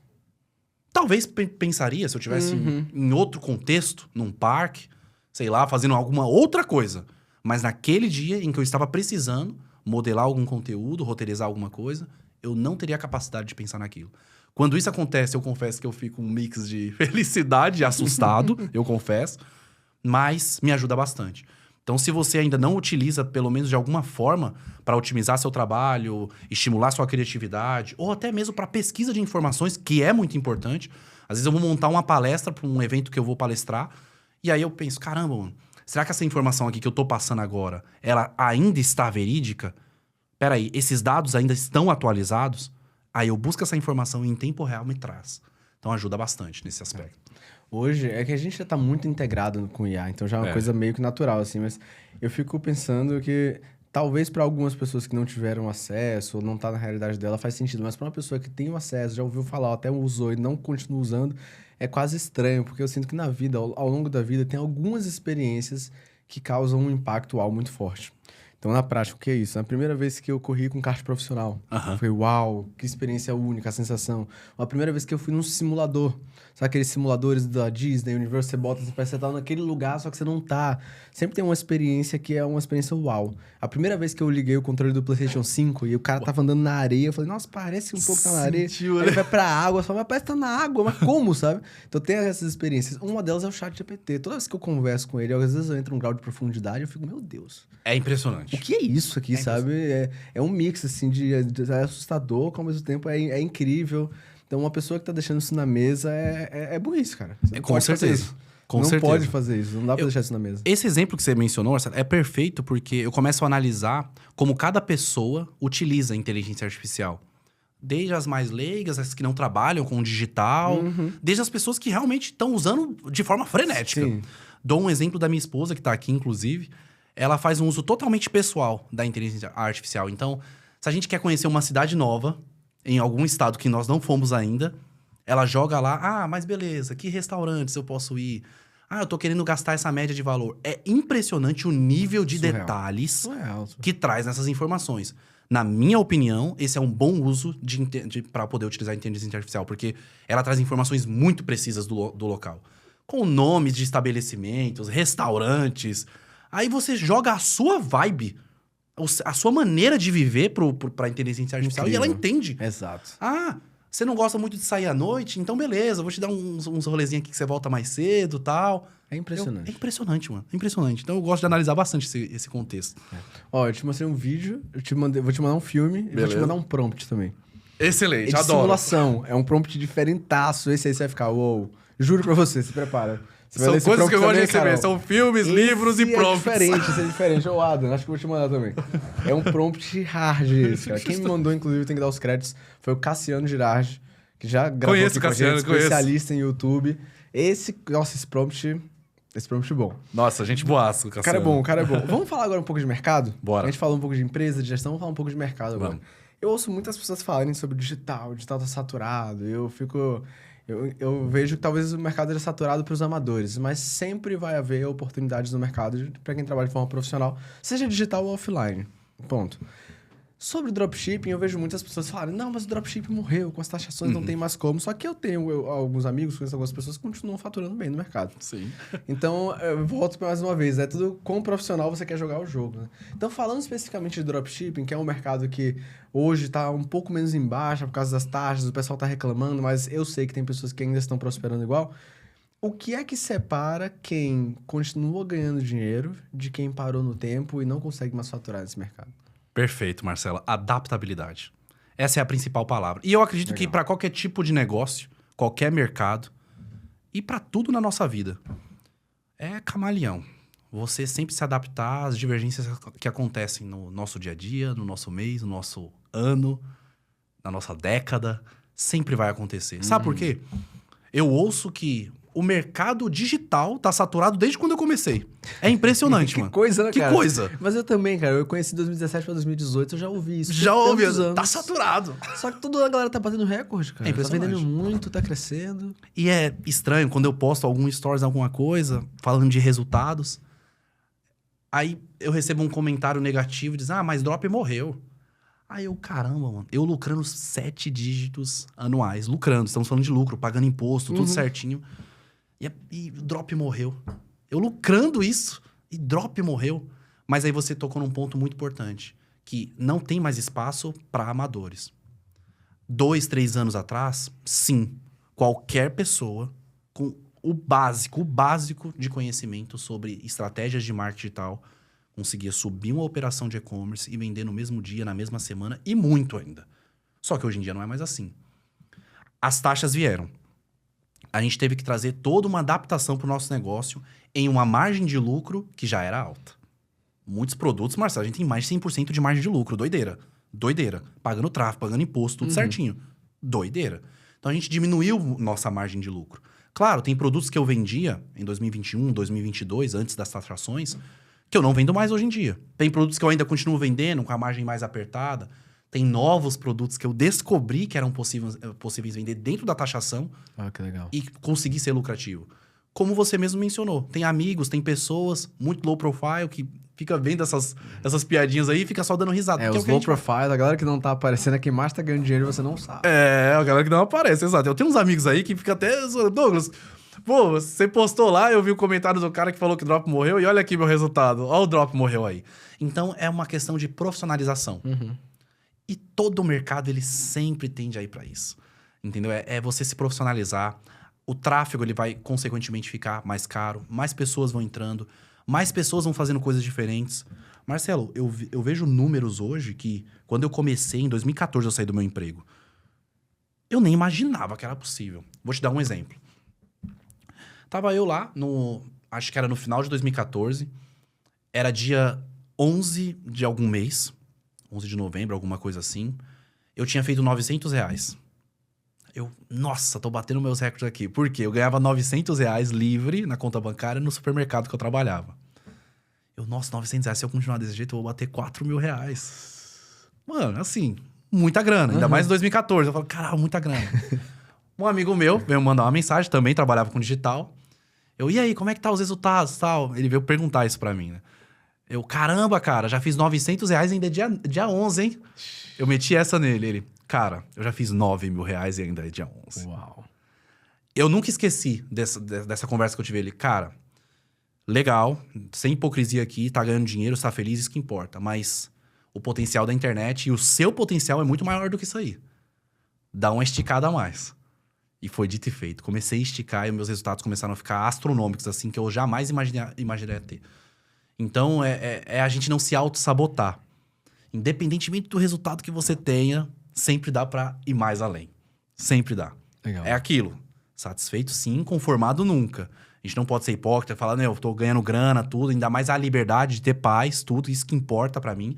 Talvez pensaria se eu tivesse em outro contexto, num parque, sei lá, fazendo alguma outra coisa. Mas naquele dia em que eu estava precisando modelar algum conteúdo, roteirizar alguma coisa, eu não teria a capacidade de pensar naquilo. Quando isso acontece, eu confesso que eu fico um mix de felicidade e assustado, eu confesso, mas me ajuda bastante. Então, se você ainda não utiliza, pelo menos de alguma forma, para otimizar seu trabalho, estimular sua criatividade, ou até mesmo para pesquisa de informações, que é muito importante. Às vezes eu vou montar uma palestra para um evento que eu vou palestrar, e aí eu penso, caramba, mano, será que essa informação aqui que eu tô passando agora, ela ainda está verídica? Peraí, esses dados ainda estão atualizados? Aí eu busco essa informação e em tempo real me traz. Então ajuda bastante nesse aspecto. Hoje é que a gente já está muito integrado com o IA, então já é uma coisa meio que natural, assim. Mas eu fico pensando que talvez para algumas pessoas que não tiveram acesso ou não tá na realidade dela faz sentido. Mas para uma pessoa que tem o acesso, já ouviu falar, até usou e não continua usando, é quase estranho. Porque eu sinto que na vida, ao longo da vida, tem algumas experiências que causam um impacto muito forte. Então, na prática, o que é isso? Na primeira vez que eu corri com kart profissional, foi uau, que experiência única, a sensação. A primeira vez que eu fui num simulador, sabe aqueles simuladores da Disney, Universal, você bota, você parece que você tá naquele lugar, só que você não tá. Sempre tem uma experiência que é uma experiência uau. A primeira vez que eu liguei o controle do PlayStation 5 e o cara tava andando na areia, eu falei, nossa, parece um pouco que tá na areia. Aí ele vai pra água, só, mas parece que tá na água, mas como, sabe? Então tem essas experiências. Uma delas é o ChatGPT. Toda vez que eu converso com ele, às vezes eu entro num grau de profundidade, eu fico, meu Deus. É impressionante. O que é isso aqui, sabe? É um mix, assim, é assustador, que ao mesmo tempo é incrível. Então, uma pessoa que tá deixando isso na mesa é burrice, cara. Você não Com pode fazer certeza. isso. Com não certeza. pode fazer isso, não dá pra deixar isso na mesa. Esse exemplo que você mencionou, Marcelo, é perfeito porque eu começo a analisar como cada pessoa utiliza a inteligência artificial. Desde as mais leigas, as que não trabalham com o digital, desde as pessoas que realmente estão usando de forma frenética. Sim. Dou um exemplo da minha esposa, que tá aqui, inclusive. Ela faz um uso totalmente pessoal da inteligência artificial. Então, se a gente quer conhecer uma cidade nova, em algum estado que nós não fomos ainda, ela joga lá, mas beleza, que restaurantes eu posso ir? Eu tô querendo gastar essa média de valor. É impressionante o nível de detalhes que traz nessas informações. Na minha opinião, esse é um bom uso para poder utilizar a inteligência artificial, porque ela traz informações muito precisas do local. Com nomes de estabelecimentos, restaurantes. Aí você joga a sua vibe, a sua maneira de viver pra inteligência artificial. Incrível. E ela entende. Exato. Você não gosta muito de sair à noite? Então beleza, vou te dar uns rolezinhos aqui que você volta mais cedo e tal. É impressionante. É impressionante, mano. É impressionante. Então eu gosto de analisar bastante esse contexto. Ó, eu te mostrei um vídeo, vou te mandar um filme e vou te mandar um prompt também. Excelente, É de simulação, é um prompt diferentaço. Esse aí você vai ficar, uou. Juro pra você, se prepara. São coisas que eu gosto de receber. São filmes, livros e prompts. Esse é diferente. Ô, Adam, acho que eu vou te mandar também. É um prompt hard esse, cara. Quem me mandou, inclusive, tem que dar os créditos, foi o Cassiano Girardi, que já gravou Conheço aqui o Cassiano, com a gente, especialista em YouTube. Esse prompt é bom. Nossa, gente boaço, Cassiano. O cara é bom. Vamos falar agora um pouco de mercado? Bora. A gente falou um pouco de empresa, de gestão, vamos falar um pouco de mercado agora. Vamos. Eu ouço muitas pessoas falarem sobre o digital tá saturado, eu vejo que talvez o mercado seja saturado para os amadores, mas sempre vai haver oportunidades no mercado para quem trabalha de forma profissional, seja digital ou offline. Ponto. Sobre dropshipping, eu vejo muitas pessoas falarem, não, mas o dropshipping morreu, com as taxações não tem mais como. Só que eu tenho alguns amigos, conheço algumas pessoas que continuam faturando bem no mercado. Sim. Então, eu volto mais uma vez, é tudo quão profissional você quer jogar o jogo, né? Então, falando especificamente de dropshipping, que é um mercado que hoje está um pouco menos em baixa por causa das taxas, o pessoal está reclamando, mas eu sei que tem pessoas que ainda estão prosperando igual. O que é que separa quem continua ganhando dinheiro de quem parou no tempo e não consegue mais faturar nesse mercado? Perfeito, Marcela. Adaptabilidade. Essa é a principal palavra. E eu acredito que para qualquer tipo de negócio, qualquer mercado, e para tudo na nossa vida, é camaleão. Você sempre se adaptar às divergências que acontecem no nosso dia a dia, no nosso mês, no nosso ano, na nossa década. Sempre vai acontecer. Sabe por quê? Eu ouço que o mercado digital tá saturado desde quando eu comecei. É impressionante, mano. Que coisa, né, cara? Que coisa. Mas eu também, cara. Eu conheci 2017 pra 2018, eu já ouvi isso. Já ouvi. Anos. Tá saturado. Só que toda a galera tá batendo recorde, cara. É impressionante. Tá vendendo muito, tá crescendo. E é estranho quando eu posto algum stories, alguma coisa, falando de resultados. Aí eu recebo um comentário negativo, diz, mas drop morreu. Aí eu, caramba, mano. Eu lucrando 7 dígitos anuais. Lucrando, estamos falando de lucro, pagando imposto, tudo certinho. E o drop morreu. Eu lucrando isso, e drop morreu. Mas aí você tocou num ponto muito importante, que não tem mais espaço para amadores. 2, 3 anos atrás, sim, qualquer pessoa com o básico de conhecimento sobre estratégias de marketing digital conseguia subir uma operação de e-commerce e vender no mesmo dia, na mesma semana, e muito ainda. Só que hoje em dia não é mais assim. As taxas vieram. A gente teve que trazer toda uma adaptação para o nosso negócio em uma margem de lucro que já era alta. Muitos produtos, Marcelo, a gente tem mais de 100% de margem de lucro. Doideira. Pagando tráfego, pagando imposto, tudo certinho. Doideira. Então a gente diminuiu nossa margem de lucro. Claro, tem produtos que eu vendia em 2021, 2022, antes das taxações, que eu não vendo mais hoje em dia. Tem produtos que eu ainda continuo vendendo com a margem mais apertada. Tem novos produtos que eu descobri que eram possíveis vender dentro da taxação. Que legal. E conseguir ser lucrativo. como você mesmo mencionou. Tem amigos, tem pessoas muito low profile que fica vendo essas piadinhas aí e fica só dando risada. Os low profile, a galera que não tá aparecendo é quem mais tá ganhando dinheiro e você não sabe. A galera que não aparece, exato. Eu tenho uns amigos aí que fica até... Douglas, pô, você postou lá, eu vi o comentário do cara que falou que o Drop morreu e olha aqui meu resultado. Olha o Drop morreu aí. Então, é uma questão de profissionalização. E todo o mercado, ele sempre tende a ir pra isso. Entendeu? É você se profissionalizar. O tráfego, ele vai, consequentemente, ficar mais caro. Mais pessoas vão entrando. Mais pessoas vão fazendo coisas diferentes. Marcelo, eu vejo números hoje que... Quando eu comecei, em 2014, eu saí do meu emprego. Eu nem imaginava que era possível. Vou te dar um exemplo. Tava eu lá, acho que era no final de 2014. Era dia 11 de algum mês. 11 de novembro, alguma coisa assim. Eu tinha feito R$900. Nossa, tô batendo meus recordes aqui. Por quê? Eu ganhava R$900 livre na conta bancária no supermercado que eu trabalhava. Nossa, R$900, se eu continuar desse jeito, eu vou bater R$4.000. Mano, assim, muita grana. Ainda mais em 2014. Eu falo, caralho, muita grana. Um amigo meu veio mandar uma mensagem, também trabalhava com digital. E aí, como é que tá os resultados e tal? Ele veio perguntar isso pra mim, né? Caramba, cara, já fiz R$900 ainda é dia 11, hein? Eu meti essa nele. Ele, cara, eu já fiz R$9.000 e ainda é dia 11. Uau. Eu nunca esqueci dessa conversa que eu tive. Ele, cara, legal, sem hipocrisia aqui, tá ganhando dinheiro, tá feliz, isso que importa. Mas o potencial da internet e o seu potencial é muito maior do que isso aí. Dá uma esticada a mais. E foi dito e feito. Comecei a esticar e meus resultados começaram a ficar astronômicos, assim, que eu jamais imaginaria ter. Então, é a gente não se auto-sabotar. Independentemente do resultado que você tenha, sempre dá pra ir mais além. Sempre dá. Legal. É aquilo. Satisfeito sim, conformado nunca. A gente não pode ser hipócrita e falar, eu tô ganhando grana, tudo. Ainda mais a liberdade de ter paz, tudo. Isso que importa pra mim.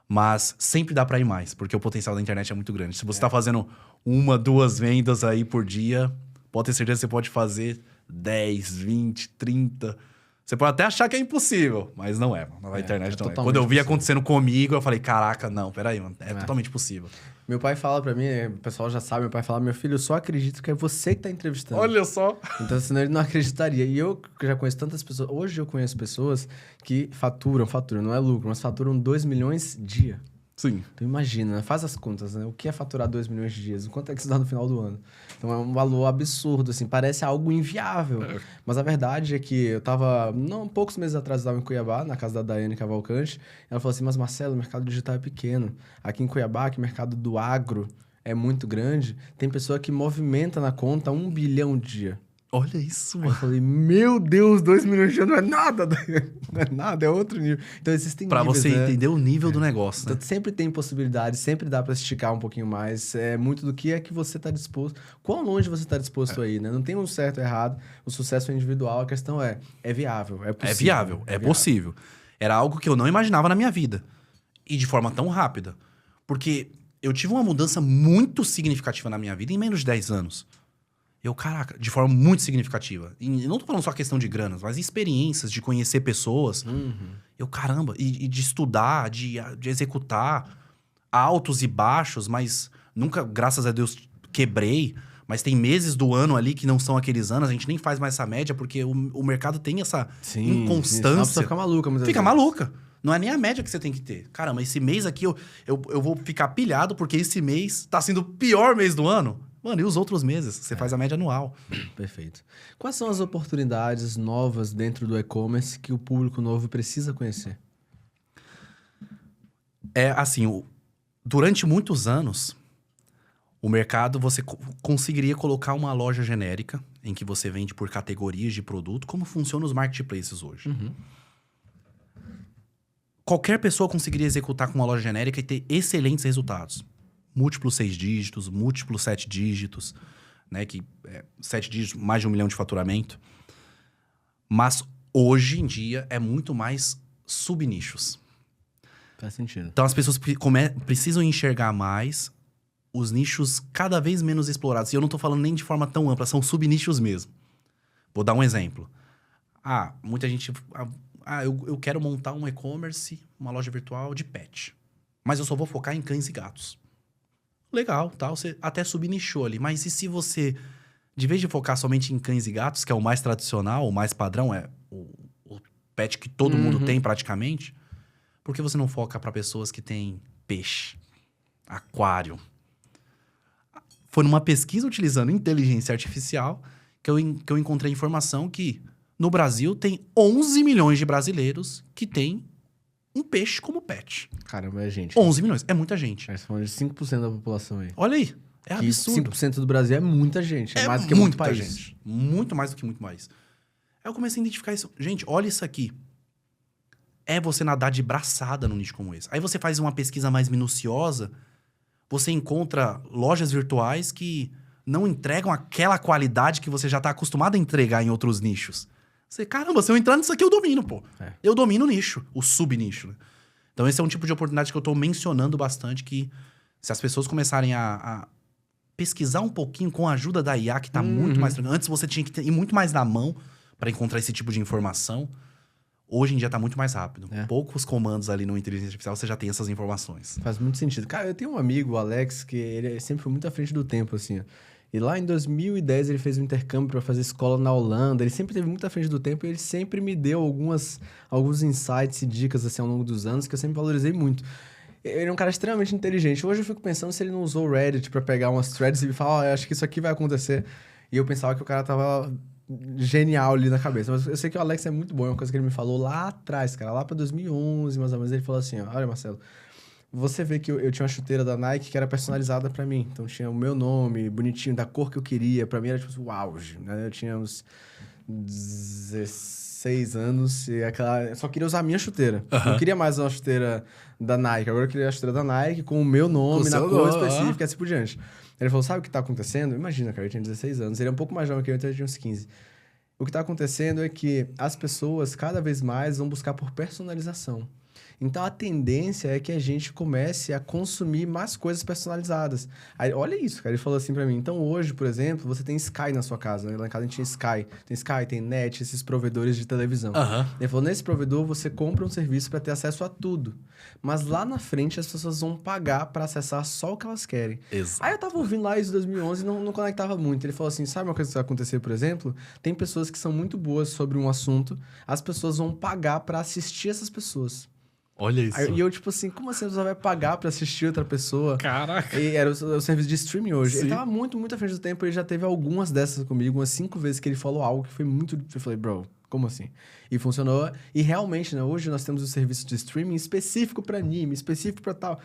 Mas sempre dá pra ir mais, porque o potencial da internet é muito grande. Se você tá fazendo 1, 2 vendas aí por dia, pode ter certeza que você pode fazer 10, 20, 30... Você pode até achar que é impossível, mas não é, mano. Na internet não é. Quando eu vi acontecendo comigo, eu falei, caraca, não, peraí, mano. É totalmente possível. Meu pai fala pra mim, o pessoal já sabe, meu pai fala, meu filho, eu só acredito que é você que tá entrevistando. Olha só. Então, senão ele não acreditaria. E eu já conheço tantas pessoas, hoje eu conheço pessoas que faturam, não é lucro, mas faturam 2 milhões dia. Sim. Então imagina, né? Faz as contas, né? O que é faturar 2 milhões de dias? Quanto é que isso dá no final do ano? Então é um valor absurdo, assim, parece algo inviável. Mas a verdade é que eu tava, poucos meses atrás eu tava em Cuiabá, na casa da Daiane Cavalcante. Ela falou assim, mas Marcelo, o mercado digital é pequeno. Aqui em Cuiabá, que o mercado do agro é muito grande, tem pessoa que movimenta na conta 1 bilhão dia. Olha isso, mano. Eu falei, meu Deus, 2 milhões de dias não é nada. Não é nada, é outro nível. Então existem pra níveis, você né? entender o nível do negócio, né? Então, sempre tem possibilidades, sempre dá pra esticar um pouquinho mais. É muito do que é que você tá disposto. Quão longe você tá disposto a ir, né? Não tem um certo ou errado. O sucesso é individual. A questão é viável, é possível. É viável, é possível. Era algo que eu não imaginava na minha vida. E de forma tão rápida. Porque eu tive uma mudança muito significativa na minha vida em menos de 10 anos. Caraca, de forma muito significativa. E não tô falando só questão de granas, mas experiências, de conhecer pessoas. Caramba, e de estudar, de executar altos e baixos, mas nunca, graças a Deus, quebrei. Mas tem meses do ano ali que não são aqueles anos, a gente nem faz mais essa média, porque o mercado tem essa inconstância. Sim, fica maluca, mas fica maluca. Não é nem a média que você tem que ter. Caramba, esse mês aqui eu vou ficar pilhado, porque esse mês tá sendo o pior mês do ano. Mano, e os outros meses? Você faz a média anual. Perfeito. Quais são as oportunidades novas dentro do e-commerce que o público novo precisa conhecer? Durante muitos anos, o mercado, você conseguiria colocar uma loja genérica, em que você vende por categorias de produto, como funcionam os marketplaces hoje. Qualquer pessoa conseguiria executar com uma loja genérica e ter excelentes resultados. Múltiplos 6 dígitos, múltiplos 7 dígitos, né? 7 dígitos, mais de 1 milhão de faturamento. Mas hoje em dia é muito mais subnichos. Faz sentido. Então as pessoas precisam enxergar mais os nichos cada vez menos explorados. E eu não tô falando nem de forma tão ampla, são subnichos mesmo. Vou dar um exemplo. Muita gente... eu quero montar um e-commerce, uma loja virtual de pet. Mas eu só vou focar em cães e gatos. Legal, tá? Você até subnichou ali. Mas e se você de vez de focar somente em cães e gatos, que é o mais tradicional, o mais padrão, é o pet que todo mundo tem praticamente, por que você não foca para pessoas que têm peixe, aquário? Foi numa pesquisa utilizando inteligência artificial que eu encontrei informação que no Brasil tem 11 milhões de brasileiros que têm um peixe como pet. Caramba, é gente. 11 milhões, é muita gente. Aí você falando de 5% da população aí. Olha aí, é Que absurdo. 5% do Brasil é muita gente. É mais do que muito muito país. gente. Muito mais do que muito mais. Aí eu comecei a identificar isso. Gente, olha isso aqui. É você nadar de braçada num nicho como esse. Aí você faz uma pesquisa mais minuciosa, você encontra lojas virtuais que não entregam aquela qualidade que você já está acostumado a entregar em outros nichos. Você, caramba, se eu entrar nisso aqui, eu domino, pô. É. Eu domino o nicho, o subnicho. Né? Então esse é um tipo de oportunidade que eu estou mencionando bastante, que se as pessoas começarem a pesquisar um pouquinho com a ajuda da IA, que está muito mais tranquilo. Antes você tinha que ir muito mais na mão para encontrar esse tipo de informação. Hoje em dia tá muito mais rápido. É. Poucos comandos ali no inteligência artificial você já tem essas informações. Faz muito sentido. Cara, eu tenho um amigo, o Alex, que ele sempre foi muito à frente do tempo, assim. Ó. E lá em 2010 ele fez um intercâmbio para fazer escola na Holanda. Ele sempre teve muito à frente do tempo e ele sempre me deu alguns insights e dicas, assim, ao longo dos anos que eu sempre valorizei muito. Ele é um cara extremamente inteligente. Hoje eu fico pensando se ele não usou o Reddit para pegar umas threads e falar, eu acho que isso aqui vai acontecer. E eu pensava que o cara tava genial ali na cabeça. Mas eu sei que o Alex é muito bom. É uma coisa que ele me falou lá atrás, cara. Lá pra 2011, mais ou menos. Ele falou assim, ó, olha, Marcelo, você vê que eu tinha uma chuteira da Nike que era personalizada pra mim. Então tinha o meu nome, bonitinho, da cor que eu queria. Pra mim era tipo o auge, né? Eu tinha uns 16 anos e eu só queria usar a minha chuteira. Não queria mais uma chuteira da Nike. Agora eu queria a chuteira da Nike com o meu nome, na cor específica e assim por diante. Ele falou, sabe o que tá acontecendo? Imagina, cara, eu tinha 16 anos. Ele é um pouco mais jovem que eu, então ele tinha uns 15. O que tá acontecendo é que as pessoas, cada vez mais, vão buscar por personalização. Então, a tendência é que a gente comece a consumir mais coisas personalizadas. Aí, olha isso, cara. Ele falou assim pra mim. Então, hoje, por exemplo, você tem Sky na sua casa. Né? Lá em casa a gente tinha Sky. Tem Sky, tem Net, esses provedores de televisão. Ele falou, nesse provedor, você compra um serviço para ter acesso a tudo. Mas lá na frente, as pessoas vão pagar para acessar só o que elas querem. Exato. Aí eu tava ouvindo lá isso em 2011 e não conectava muito. Ele falou assim, sabe uma coisa que vai acontecer, por exemplo? Tem pessoas que são muito boas sobre um assunto. As pessoas vão pagar para assistir essas pessoas. Olha isso. E eu, tipo assim, como assim você vai pagar pra assistir outra pessoa? Caraca. E era o serviço de streaming hoje. Sim. Ele tava muito à frente do tempo. Ele já teve algumas dessas comigo, umas 5 vezes que ele falou algo que foi muito... Eu falei, bro, como assim? E funcionou. E realmente, né? Hoje nós temos um serviço de streaming específico pra anime, específico pra tal...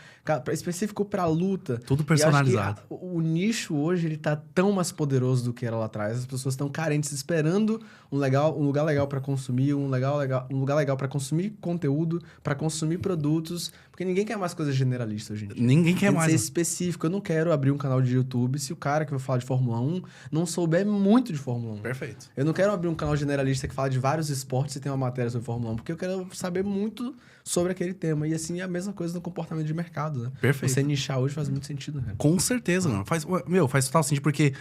específico pra luta. Tudo personalizado. E acho que o nicho hoje, ele tá tão mais poderoso do que era lá atrás. As pessoas estão carentes, esperando um lugar legal pra consumir, um lugar legal pra consumir conteúdo, pra consumir produtos. Porque ninguém quer mais coisa generalista hoje em dia. Ninguém quer Tem que mais. ser Né? específico. Eu não quero abrir um canal de YouTube se o cara que vai falar de Fórmula 1 não souber muito de Fórmula 1. Perfeito. Eu não quero abrir um canal generalista que fala de vários esportes e tem uma matéria sobre Fórmula 1, porque eu quero saber muito sobre aquele tema. E assim é a mesma coisa no comportamento de mercado, né? Perfeito. Você nichar hoje faz muito sentido, né? Com certeza, mano. Faz total sentido, porque...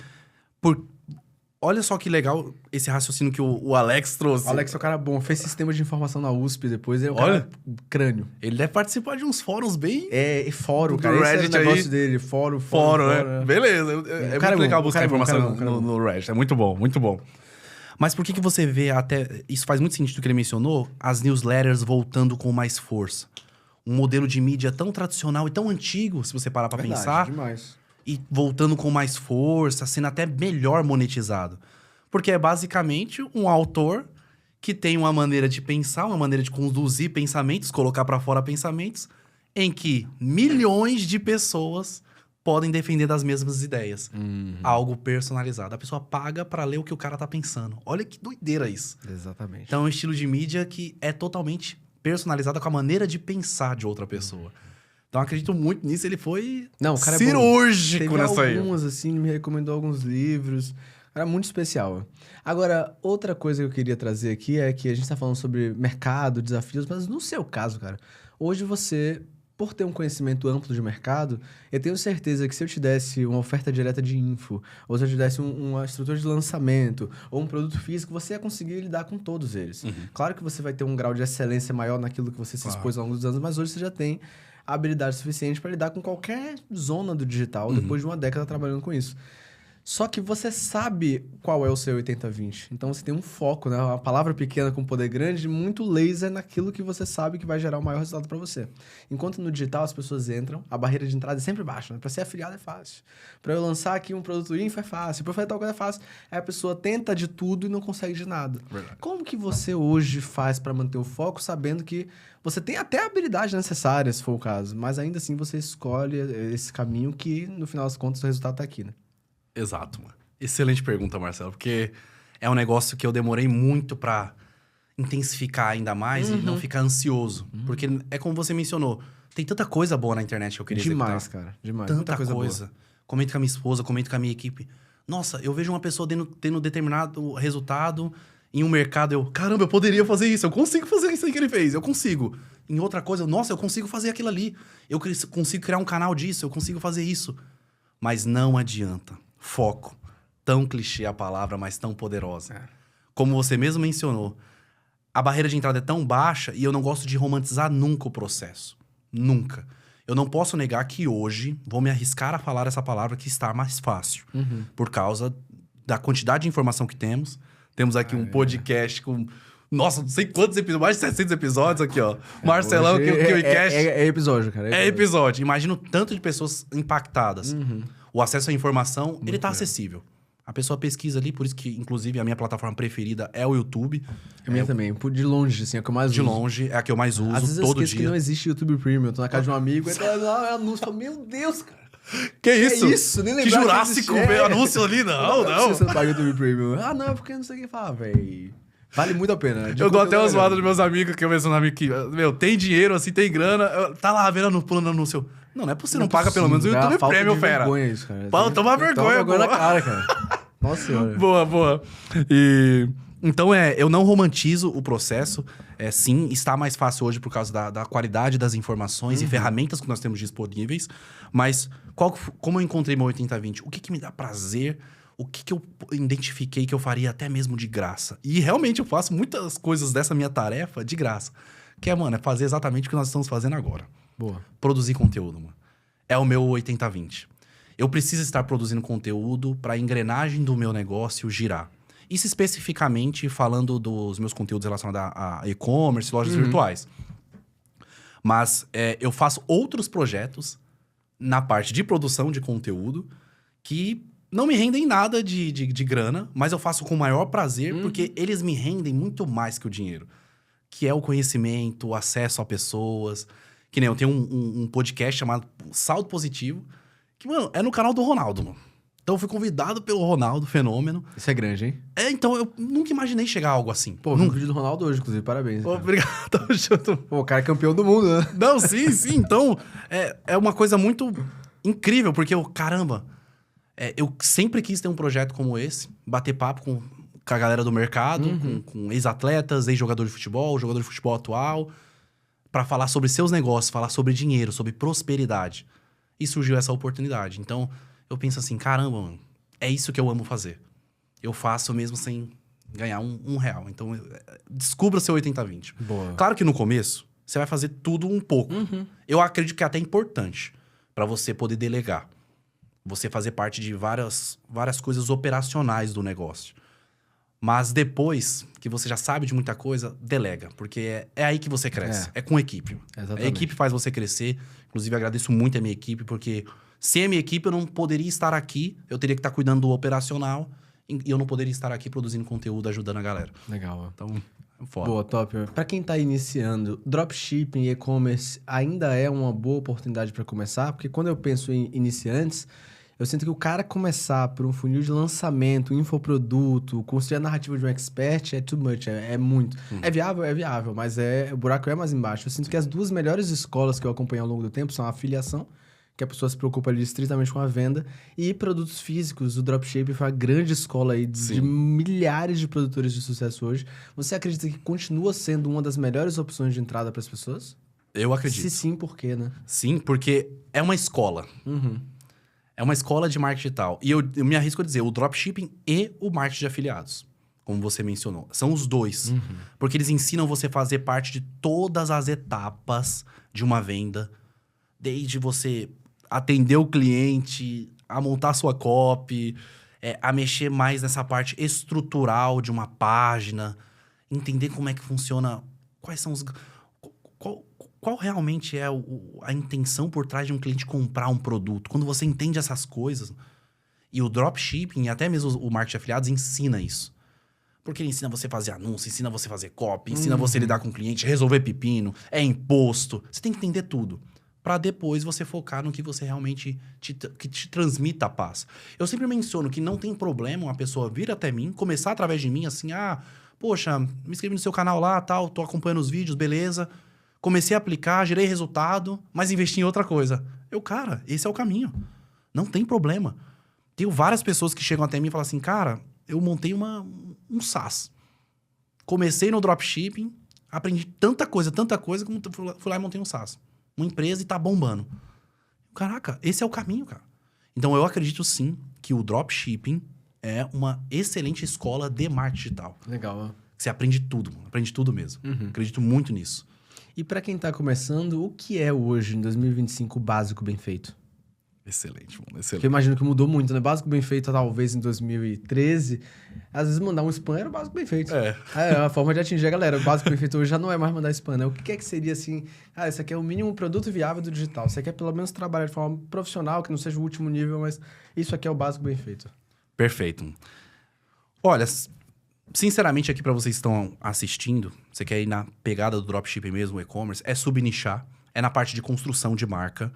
Olha só que legal esse raciocínio que o Alex trouxe. O Alex é um cara bom, fez sistema de informação na USP depois, ele é um cara crânio. Ele deve participar de uns fóruns bem... É, fórum, Do cara. Esse era o Reddit negócio aí. dele, fórum, né? Beleza. É cara muito legal bom, buscar cara bom, informação cara bom. no Reddit. É muito bom, muito bom. Mas por que você vê até... Isso faz muito sentido o que ele mencionou, as newsletters voltando com mais força. Um modelo de mídia tão tradicional e tão antigo, se você parar pra pensar. Demais. E voltando com mais força, sendo até melhor monetizado. Porque é basicamente um autor que tem uma maneira de pensar, uma maneira de conduzir pensamentos, colocar pra fora pensamentos, em que milhões de pessoas podem defender das mesmas ideias. Algo personalizado. A pessoa paga pra ler o que o cara tá pensando. Olha que doideira isso. Exatamente. Então é um estilo de mídia que é totalmente personalizado com a maneira de pensar de outra pessoa. Então, acredito muito nisso. Ele foi o cara cirúrgico é bom. nessa aí. Teve alguns, assim, me recomendou alguns livros. Era muito especial. Agora, outra coisa que eu queria trazer aqui é que a gente tá falando sobre mercado, desafios, mas no seu caso, cara, hoje você, por ter um conhecimento amplo de mercado, eu tenho certeza que se eu te desse uma oferta direta de info, ou se eu te desse uma estrutura de lançamento, ou um produto físico, você ia conseguir lidar com todos eles. Claro que você vai ter um grau de excelência maior naquilo que você se expôs ao longo dos anos, mas hoje você já tem habilidade suficiente para lidar com qualquer zona do digital depois de uma década trabalhando com isso. Só que você sabe qual é o seu 80-20. Então você tem um foco, né? Uma palavra pequena com poder grande, muito laser naquilo que você sabe que vai gerar o maior resultado para você. Enquanto no digital as pessoas entram, a barreira de entrada é sempre baixa, né? Para ser afiliado é fácil. Para eu lançar aqui um produto info é fácil. Para fazer tal coisa é fácil. Aí a pessoa tenta de tudo e não consegue de nada. Verdade. Como que você hoje faz para manter o foco, sabendo que você tem até a habilidade necessária, se for o caso, mas ainda assim você escolhe esse caminho que, no final das contas, o resultado tá aqui, né? Exato, mano. Excelente pergunta, Marcelo, porque é um negócio que eu demorei muito pra intensificar ainda mais e não ficar ansioso. Porque é como você mencionou, tem tanta coisa boa na internet que eu queria Demais, executar. cara. Demais. Tanta Muita coisa. coisa. Comento com a minha esposa, comento com a minha equipe. Nossa, eu vejo uma pessoa tendo determinado resultado em um mercado, caramba, eu poderia fazer isso, eu consigo fazer isso aí que ele fez, eu consigo. Em outra coisa, nossa, eu consigo fazer aquilo ali. Eu consigo criar um canal disso, eu consigo fazer isso. Mas não adianta. Foco. Tão clichê a palavra, mas tão poderosa. É. Como você mesmo mencionou, a barreira de entrada é tão baixa e eu não gosto de romantizar nunca o processo. Nunca. Eu não posso negar que hoje, vou me arriscar a falar essa palavra, que está mais fácil. Por causa da quantidade de informação que temos. Temos aqui um podcast com... Nossa, não sei quantos episódios, mais de 700 episódios aqui, ó. Marcelão, que o iCast... É episódio, cara. É episódio. Imagina o tanto de pessoas impactadas. O acesso à informação, ele tá acessível. A pessoa pesquisa ali, por isso que, inclusive, a minha plataforma preferida é o YouTube. A minha também. De longe, assim, é a que eu mais uso. De longe, é a que eu mais uso, Às vezes todo eu esqueço dia. que não existe YouTube Premium. Eu tô na casa de um amigo, aí tá lá, anúncio. Falo, meu Deus, cara. Que isso? isso? Nem Que lembrava que Jurássico existia. ver anúncio ali? Não, não. Você não paga YouTube Premium. Ah, não, é porque não sei o que falar, velho. Vale muito a pena. Eu dou até uma zoada dos meus amigos, que eu menciono amigo que, meu, tem dinheiro, assim, tem grana, tá lá vendo pulando anúncio. Não é possível, você não paga pelo menos o YouTube Premium, fera. Vergonha isso, cara. Toma vergonha, Toma vergonha na cara, cara. Nossa senhora. Boa, boa. E... Então, eu não romantizo o processo. Sim, está mais fácil hoje por causa da qualidade das informações e ferramentas que nós temos disponíveis. Mas como eu encontrei meu 80-20? O que me dá prazer? O que eu identifiquei que eu faria até mesmo de graça? E realmente eu faço muitas coisas dessa minha tarefa de graça. Que é fazer exatamente o que nós estamos fazendo agora. Boa. Produzir conteúdo, mano. É o meu 80-20. Eu preciso estar produzindo conteúdo para a engrenagem do meu negócio girar. Isso especificamente falando dos meus conteúdos relacionados a e-commerce, lojas virtuais. Mas eu faço outros projetos na parte de produção de conteúdo que não me rendem nada de grana, mas eu faço com o maior prazer porque eles me rendem muito mais que o dinheiro. Que é o conhecimento, o acesso a pessoas. Que nem eu tenho um podcast chamado Saldo Positivo, que, mano, é no canal do Ronaldo, mano. Então eu fui convidado pelo Ronaldo, fenômeno. Isso é grande, hein? Então eu nunca imaginei chegar a algo assim. Pô, vi um vídeo do Ronaldo hoje, inclusive. Parabéns. Pô, obrigado, tamo junto. Pô, o cara é campeão do mundo, né? Não, sim. Então, é uma coisa muito incrível, porque caramba, eu sempre quis ter um projeto como esse, bater papo com a galera do mercado, com ex-atletas, ex-jogador de futebol, jogador de futebol atual, para falar sobre seus negócios, falar sobre dinheiro, sobre prosperidade. E surgiu essa oportunidade. Então, eu penso assim, caramba, mano, é isso que eu amo fazer. Eu faço mesmo sem ganhar um real. Então, descubra seu 80-20. Boa. Claro que no começo, você vai fazer tudo um pouco. Eu acredito que é até importante para você poder delegar. Você fazer parte de várias coisas operacionais do negócio. Mas depois que você já sabe de muita coisa, delega. Porque é aí que você cresce. É com equipe. Exatamente. A equipe faz você crescer. Inclusive, agradeço muito a minha equipe, porque sem a minha equipe eu não poderia estar aqui. Eu teria que estar cuidando do operacional. E eu não poderia estar aqui produzindo conteúdo, ajudando a galera. Legal. Então, foda. Boa, top. Pra quem tá iniciando, dropshipping e e-commerce ainda é uma boa oportunidade para começar? Porque quando eu penso em iniciantes, eu sinto que o cara começar por um funil de lançamento, infoproduto, construir a narrativa de um expert é too much, é muito. É viável, mas o buraco é mais embaixo. Eu sinto que as duas melhores escolas que eu acompanhei ao longo do tempo são a afiliação, que a pessoa se preocupa ali estritamente com a venda, e produtos físicos. O dropshipping foi uma grande escola aí de milhares de produtores de sucesso hoje. Você acredita que continua sendo uma das melhores opções de entrada para as pessoas? Eu acredito. Se sim, por quê, né? Sim, porque é uma escola. É uma escola de marketing digital. E eu me arrisco a dizer, o dropshipping e o marketing de afiliados, como você mencionou. São os dois. Porque eles ensinam você a fazer parte de todas as etapas de uma venda. Desde você atender o cliente, a montar sua copy. a mexer mais nessa parte estrutural de uma página, entender como é que funciona, quais são os... Qual realmente é a intenção por trás de um cliente comprar um produto? Quando você entende essas coisas... E o dropshipping, até mesmo o marketing de afiliados, ensina isso. Porque ele ensina você a fazer anúncio, ensina você a fazer copy, ensina você a lidar com o cliente, resolver pepino, é imposto. Você tem que entender tudo. Para depois você focar no que você realmente que te transmita a paz. Eu sempre menciono que não tem problema uma pessoa vir até mim, começar através de mim, assim, poxa, me inscrevi no seu canal lá, tal, tô acompanhando os vídeos, beleza. Comecei a aplicar, gerei resultado, mas investi em outra coisa. Cara, esse é o caminho. Não tem problema. Tenho várias pessoas que chegam até mim e falam assim, cara, eu montei um SaaS. Comecei no dropshipping, aprendi tanta coisa, como fui lá e montei um SaaS. Uma empresa e tá bombando. Caraca, esse é o caminho, cara. Então eu acredito sim que o dropshipping é uma excelente escola de marketing digital. Legal. Você aprende tudo mesmo. Acredito muito nisso. E para quem tá começando, o que é hoje, em 2025, o básico bem feito? Excelente, mano. Excelente. Porque eu imagino que mudou muito, né? Básico bem feito, talvez, em 2013. Às vezes mandar um spam era o básico bem feito. É a forma de atingir a galera. O básico bem feito hoje já não é mais mandar spam, né? O que é que seria assim? Isso aqui é o mínimo produto viável do digital. Você quer pelo menos trabalhar de forma profissional, que não seja o último nível, mas isso aqui é o básico bem feito. Perfeito. Olha, sinceramente, aqui para vocês que estão assistindo, você quer ir na pegada do dropshipping mesmo, o e-commerce, é subnichar, é na parte de construção de marca.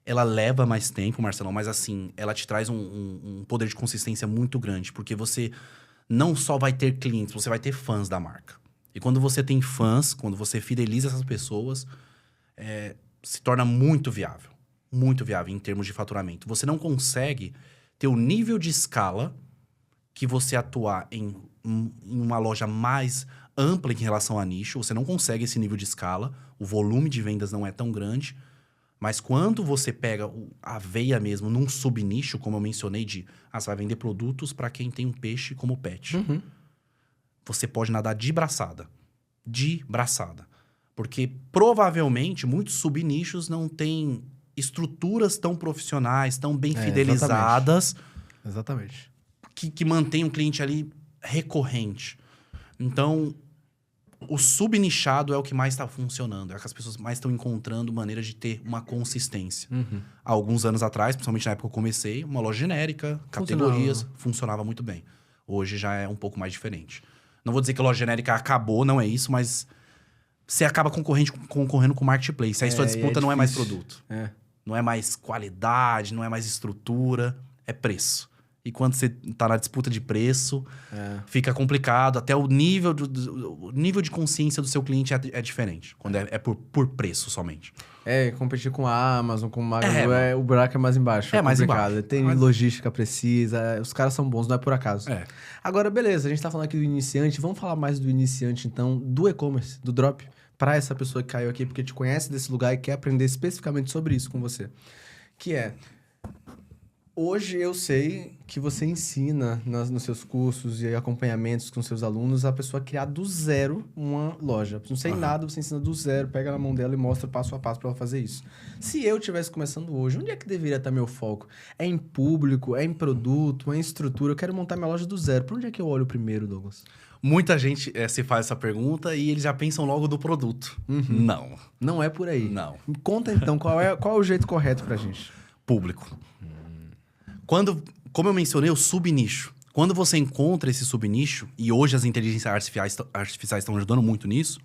Ela leva mais tempo, Marcelão, mas assim, ela te traz um poder de consistência muito grande, porque você não só vai ter clientes, você vai ter fãs da marca. E quando você tem fãs, quando você fideliza essas pessoas, se torna muito viável em termos de faturamento. Você não consegue ter o nível de escala que você atuar em uma loja mais ampla em relação a nicho, você não consegue esse nível de escala, o volume de vendas não é tão grande. Mas quando você pega a veia mesmo num subnicho, como eu mencionei, você vai vender produtos para quem tem um peixe como pet. Você pode nadar de braçada. De braçada. Porque provavelmente muitos subnichos não têm estruturas tão profissionais, tão bem fidelizadas. Exatamente. Que mantém o cliente ali recorrente. Então... O subnichado é o que mais está funcionando. É que as pessoas mais estão encontrando maneiras de ter uma consistência. Há alguns anos atrás, principalmente na época que eu comecei, uma loja genérica, categorias, funcionava muito bem. Hoje já é um pouco mais diferente. Não vou dizer que a loja genérica acabou, não é isso, mas você acaba concorrendo com o marketplace. Aí sua disputa não é mais produto. Não é mais qualidade, não é mais estrutura, é preço. E quando você tá na disputa de preço, fica complicado. Até o nível de consciência do seu cliente é diferente. Quando é por preço somente. Competir com a Amazon, com o Magalu, o buraco é mais embaixo. É mais embaixo. Tem logística precisa, os caras são bons, não é por acaso. Agora, beleza, a gente tá falando aqui do iniciante. Vamos falar mais do iniciante, então, do e-commerce, do drop. Para essa pessoa que caiu aqui, porque te conhece desse lugar e quer aprender especificamente sobre isso com você. Que é... Hoje eu sei que você ensina nos seus cursos e acompanhamentos com seus alunos a pessoa criar do zero uma loja. Não sei nada, você ensina do zero, pega na mão dela e mostra passo a passo para ela fazer isso. Se eu estivesse começando hoje, onde é que deveria estar meu foco? É em público, é em produto, é em estrutura? Eu quero montar minha loja do zero. Para onde é que eu olho primeiro, Douglas? Muita gente se faz essa pergunta e eles já pensam logo do produto. Não. Não é por aí. Não. Conta então, qual é o jeito correto pra gente? Público. Como eu mencionei, o subnicho. Quando você encontra esse subnicho, e hoje as inteligências artificiais estão ajudando muito nisso,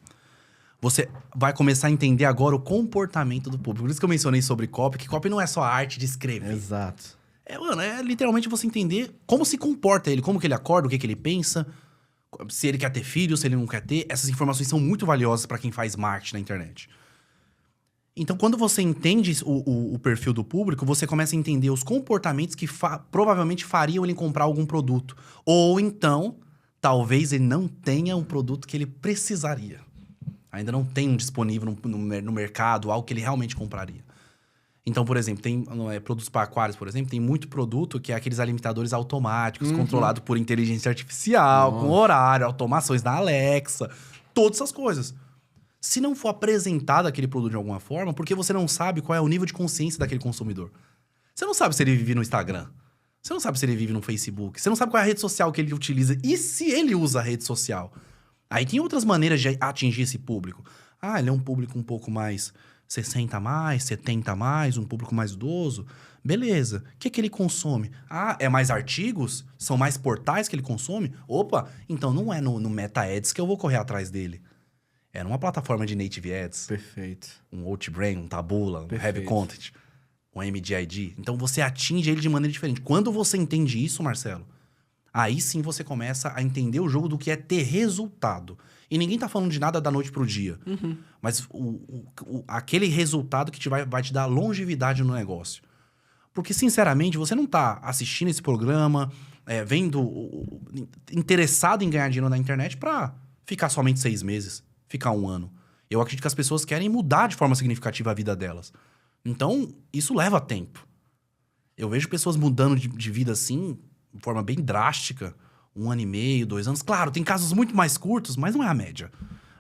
você vai começar a entender agora o comportamento do público. Por isso que eu mencionei sobre copy, que copy não é só a arte de escrever. Exato. É literalmente você entender como se comporta ele, como que ele acorda, o que ele pensa, se ele quer ter filho, se ele não quer ter. Essas informações são muito valiosas para quem faz marketing na internet. Então, quando você entende o perfil do público, você começa a entender os comportamentos que provavelmente fariam ele comprar algum produto. Ou então, talvez ele não tenha um produto que ele precisaria. Ainda não tem um disponível no mercado, algo que ele realmente compraria. Então, por exemplo, tem produtos para aquários, por exemplo, tem muito produto que é aqueles alimentadores automáticos, controlados por inteligência artificial, com horário, automações da Alexa, todas essas coisas. Se não for apresentado aquele produto de alguma forma, porque você não sabe qual é o nível de consciência daquele consumidor. Você não sabe se ele vive no Instagram. Você não sabe se ele vive no Facebook. Você não sabe qual é a rede social que ele utiliza. E se ele usa a rede social? Aí tem outras maneiras de atingir esse público. Ah, ele é um público um pouco mais 60 a mais, 70 a mais, um público mais idoso. Beleza. O que que ele consome? Ah, é mais artigos? São mais portais que ele consome? Opa, então não é no Meta Ads que eu vou correr atrás dele. É numa plataforma de Native Ads. Perfeito. Um Outbrain, um Taboola, um Perfeito. Heavy Content, um MDID. Então você atinge ele de maneira diferente. Quando você entende isso, Marcelo, aí sim você começa a entender o jogo do que é ter resultado. E ninguém tá falando de nada da noite pro dia. Mas aquele resultado que vai te dar longevidade no negócio. Porque, sinceramente, você não tá assistindo esse programa, interessado em ganhar dinheiro na internet pra ficar somente 6 meses, ficar 1 ano. Eu acredito que as pessoas querem mudar de forma significativa a vida delas. Então, isso leva tempo. Eu vejo pessoas mudando de vida assim, de forma bem drástica, 1 ano e meio, 2 anos. Claro, tem casos muito mais curtos, mas não é a média.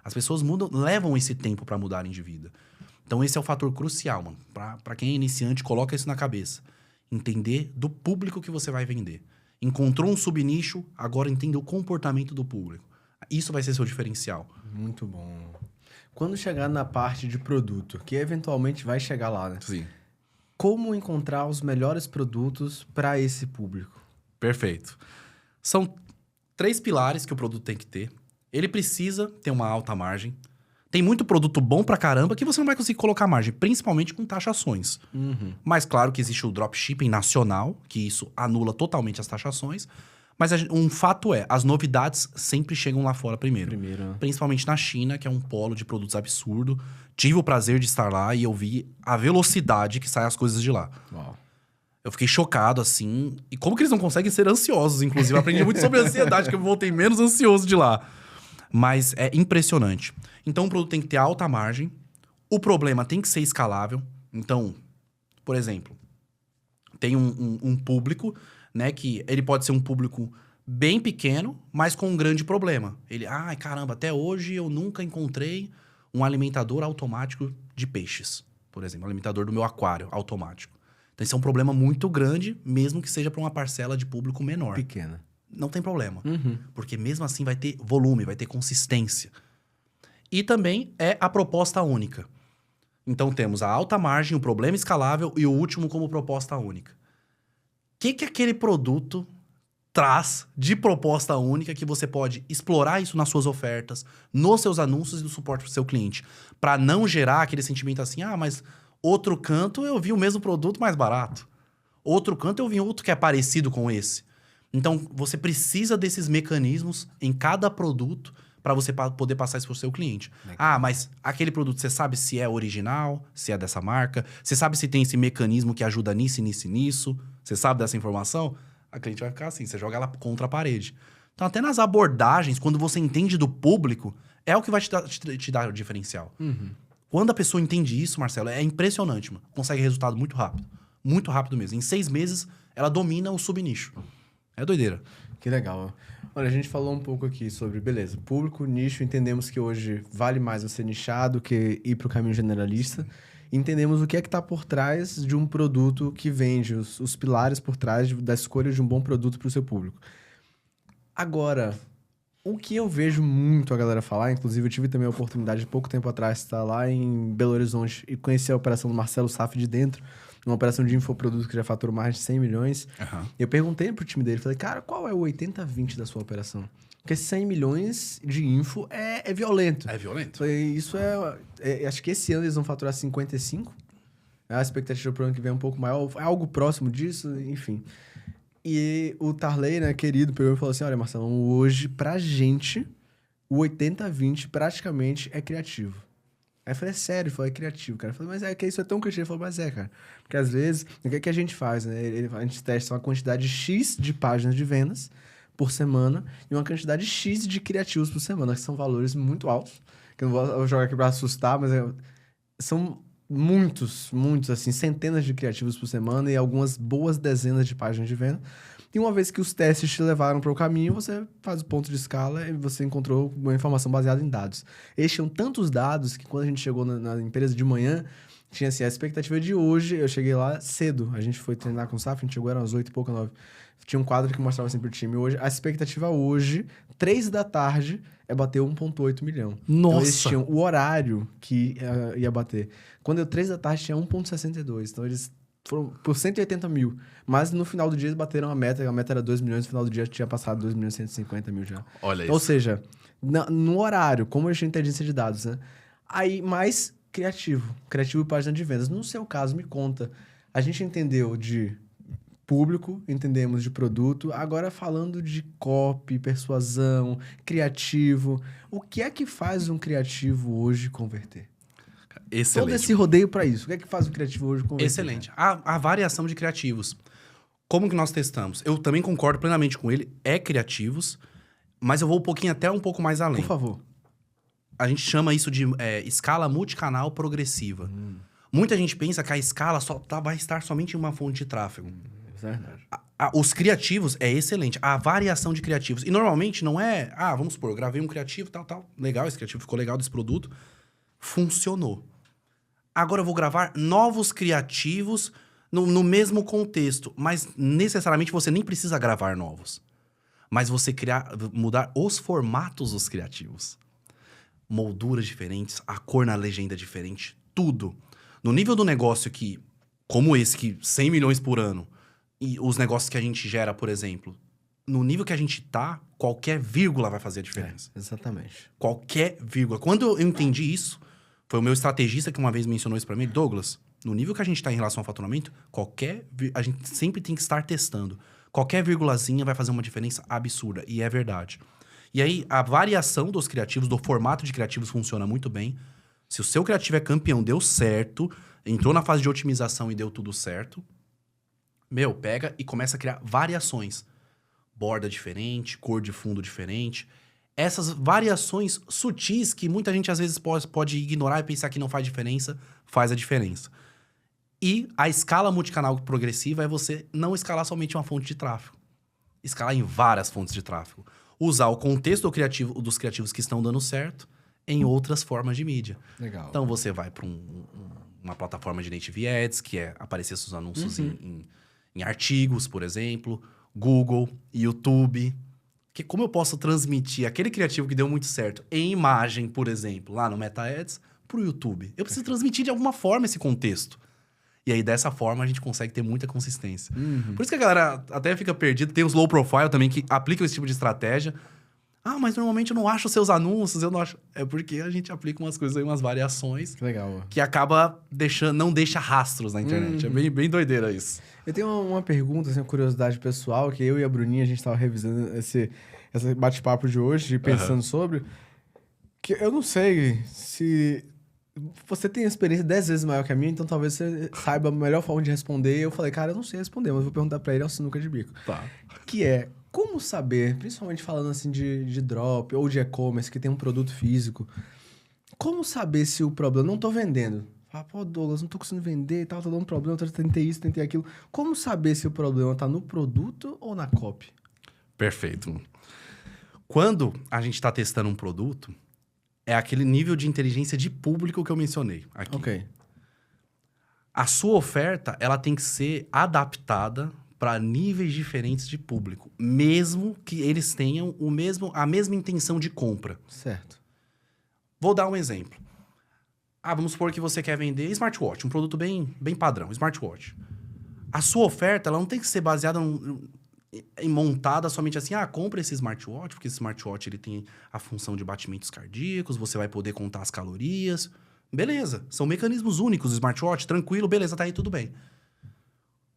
As pessoas levam esse tempo pra mudarem de vida. Então esse é o fator crucial, mano. Pra quem é iniciante, coloca isso na cabeça. Entender do público que você vai vender. Encontrou um subnicho, agora entenda o comportamento do público. Isso vai ser seu diferencial. Muito bom. Quando chegar na parte de produto, que eventualmente vai chegar lá, né? Sim. Como encontrar os melhores produtos para esse público? Perfeito. São 3 pilares que o produto tem que ter. Ele precisa ter uma alta margem. Tem muito produto bom pra caramba que você não vai conseguir colocar margem, principalmente com taxações. Mas claro que existe o dropshipping nacional, que isso anula totalmente as taxações. Mas um fato é, as novidades sempre chegam lá fora primeiro. Né? Principalmente na China, que é um polo de produtos absurdo. Tive o prazer de estar lá e eu vi a velocidade que saem as coisas de lá. Uau. Eu fiquei chocado, assim. E como que eles não conseguem ser ansiosos, inclusive. Eu aprendi muito sobre ansiedade, que eu voltei menos ansioso de lá. Mas é impressionante. Então, o produto tem que ter alta margem. O problema tem que ser escalável. Então, por exemplo, tem um público, né? Que ele pode ser um público bem pequeno, mas com um grande problema. Ele, ai, caramba, até hoje eu nunca encontrei um alimentador automático de peixes. Por exemplo, um alimentador do meu aquário automático. Então, esse é um problema muito grande, mesmo que seja para uma parcela de público menor. Pequena. Não tem problema. Porque mesmo assim vai ter volume, vai ter consistência. E também é a proposta única. Então temos a alta margem, o problema escalável e o último como proposta única. O que aquele produto traz de proposta única que você pode explorar isso nas suas ofertas, nos seus anúncios e no suporte para o seu cliente? Para não gerar aquele sentimento assim, ah, mas outro canto eu vi o mesmo produto mais barato. Outro canto eu vi outro que é parecido com esse. Então, você precisa desses mecanismos em cada produto para você poder passar isso para o seu cliente. Legal. Ah, mas aquele produto, você sabe se é original, se é dessa marca? Você sabe se tem esse mecanismo que ajuda nisso, nisso e nisso? Você sabe dessa informação? A cliente vai ficar assim, você joga ela contra a parede. Então, até nas abordagens, quando você entende do público, é o que vai te dar o diferencial. Quando a pessoa entende isso, Marcelo, é impressionante, mano. Consegue resultado muito rápido. Muito rápido mesmo. Em 6 meses, ela domina o subnicho. É doideira. Que legal. Olha, a gente falou um pouco aqui sobre, beleza, público, nicho, entendemos que hoje vale mais você nichar do que ir para o caminho generalista. Entendemos o que é que está por trás de um produto que vende, os pilares por trás da escolha de um bom produto para o seu público. Agora, o que eu vejo muito a galera falar, inclusive eu tive também a oportunidade de pouco tempo atrás de estar lá em Belo Horizonte e conhecer a operação do Marcelo Saf de dentro, uma operação de infoproduto que já faturou mais de 100 milhões. Eu perguntei pro time dele, falei, cara, qual é o 80-20 da sua operação? Porque 100 milhões de info é violento. É violento. Falei, isso acho que esse ano eles vão faturar 55. A expectativa pro ano que vem é um pouco maior. É algo próximo disso, enfim. E o Tarley, né, querido, pegou e falou assim, olha, Marcelo, hoje, pra gente, o 80-20 praticamente é criativo. Aí eu falei, é sério? Ele falou, é criativo, cara. Eu falei, mas é que isso é tão criativo. Ele falou, mas é, cara. Porque às vezes, o que é que a gente faz, né? A gente testa uma quantidade X de páginas de vendas por semana e uma quantidade X de criativos por semana, que são valores muito altos. Que eu não vou jogar aqui pra assustar, mas são muitos, assim, centenas de criativos por semana e algumas boas dezenas de páginas de venda. E uma vez que os testes te levaram para o caminho, você faz o ponto de escala e você encontrou uma informação baseada em dados. Eles tinham tantos dados que quando a gente chegou na empresa de manhã, tinha assim, a expectativa de hoje, eu cheguei lá cedo, a gente foi treinar com o Safra, a gente chegou, eram umas 8 e pouca, 9. Tinha um quadro que mostrava assim pro time. Hoje, a expectativa hoje, 3 da tarde, é bater 1,8 milhão. Nossa! Então eles tinham o horário que ia bater. Quando deu 3 da tarde, tinha 1,62. Então eles foram por 180 mil. Mas no final do dia eles bateram a meta era 2 milhões, no final do dia tinha passado 2 milhões e 150 mil já. Olha Então, ou isso. seja, no horário, como eu tinha inteligência de dados, né? Aí, mais criativo e página de vendas. No seu caso, me conta. A gente entendeu de público, entendemos de produto. Agora falando de copy, persuasão, criativo. O que é que faz um criativo hoje converter? Excelente. Todo esse rodeio para isso. O que é que faz um criativo hoje converter? Excelente. A variação de criativos. Como que nós testamos? Eu também concordo plenamente com ele. É criativos, mas eu vou até um pouco mais além. Por favor. A gente chama isso de escala multicanal progressiva. Muita gente pensa que a escala vai estar somente em uma fonte de tráfego. Isso é verdade. Os criativos é excelente. A variação de criativos. E normalmente não é... vamos supor, eu gravei um criativo, tal. Legal, esse criativo ficou legal desse produto. Funcionou. Agora eu vou gravar novos criativos no mesmo contexto. Mas necessariamente você nem precisa gravar novos. Mas você mudar os formatos dos criativos. Molduras diferentes, a cor na legenda diferente, tudo. No nível do negócio como esse, que 100 milhões por ano, e os negócios que a gente gera, por exemplo, no nível que a gente tá, qualquer vírgula vai fazer a diferença. Exatamente. Qualquer vírgula. Quando eu entendi isso, foi o meu estrategista que uma vez mencionou isso pra mim, Douglas, no nível que a gente tá em relação ao faturamento, a gente sempre tem que estar testando. Qualquer vírgulazinha vai fazer uma diferença absurda, e é verdade. E aí, a variação dos criativos, do formato de criativos funciona muito bem. Se o seu criativo é campeão, deu certo, entrou na fase de otimização e deu tudo certo, pega e começa a criar variações. Borda diferente, cor de fundo diferente. Essas variações sutis que muita gente às vezes pode ignorar e pensar que não faz diferença, faz a diferença. E a escala multicanal progressiva é você não escalar somente uma fonte de tráfego. Escalar em várias fontes de tráfego. Usar o contexto dos criativos que estão dando certo em outras formas de mídia. Legal. Então, você vai para uma plataforma de native ads, que é aparecer seus anúncios em artigos, por exemplo, Google, YouTube. Como eu posso transmitir aquele criativo que deu muito certo em imagem, por exemplo, lá no Meta Ads, para o YouTube? Eu preciso transmitir de alguma forma esse contexto. E aí, dessa forma, a gente consegue ter muita consistência. Por isso que a galera até fica perdida. Tem os low profile também que aplicam esse tipo de estratégia. Mas normalmente eu não acho os seus anúncios, eu não acho... É porque a gente aplica umas coisas aí, umas variações... Que legal. Que acaba não deixa rastros na internet. É bem doideira isso. Eu tenho uma pergunta, assim, uma curiosidade pessoal, que eu e a Bruninha, a gente estava revisando esse bate-papo de hoje, pensando sobre... Que eu não sei se... Você tem experiência 10 vezes maior que a minha, então talvez você saiba a melhor forma de responder. Eu falei, cara, eu não sei responder, mas eu vou perguntar pra ele, é o sinuca de bico. Tá. Que é, como saber, principalmente falando assim de drop ou de e-commerce, que tem um produto físico, como saber se o problema... Não tô vendendo. Fala, pô, Douglas, não tô conseguindo vender e tal, tô dando um problema, eu tentei isso, tentei aquilo. Como saber se o problema tá no produto ou na copy? Perfeito. Quando a gente tá testando um produto... É aquele nível de inteligência de público que eu mencionei aqui. Ok. A sua oferta, ela tem que ser adaptada para níveis diferentes de público. Mesmo que eles tenham a mesma intenção de compra. Certo. Vou dar um exemplo. Vamos supor que você quer vender smartwatch. Um produto bem padrão, smartwatch. A sua oferta, ela não tem que ser baseada montada somente assim, compra esse smartwatch, porque esse smartwatch ele tem a função de batimentos cardíacos, você vai poder contar as calorias. Beleza, são mecanismos únicos do smartwatch, tranquilo, beleza, tá aí, tudo bem.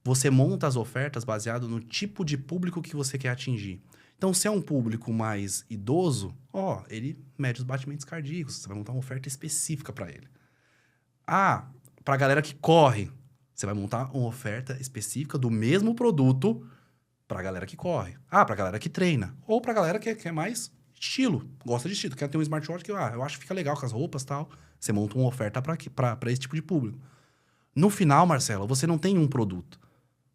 Você monta as ofertas baseado no tipo de público que você quer atingir. Então, se é um público mais idoso, ele mede os batimentos cardíacos, você vai montar uma oferta específica para ele. Pra galera que corre, você vai montar uma oferta específica do mesmo produto pra galera que corre. Pra galera que treina. Ou pra galera que quer mais estilo. Gosta de estilo. Quer ter um smartwatch que eu acho que fica legal com as roupas e tal. Você monta uma oferta pra esse tipo de público. No final, Marcelo, você não tem um produto.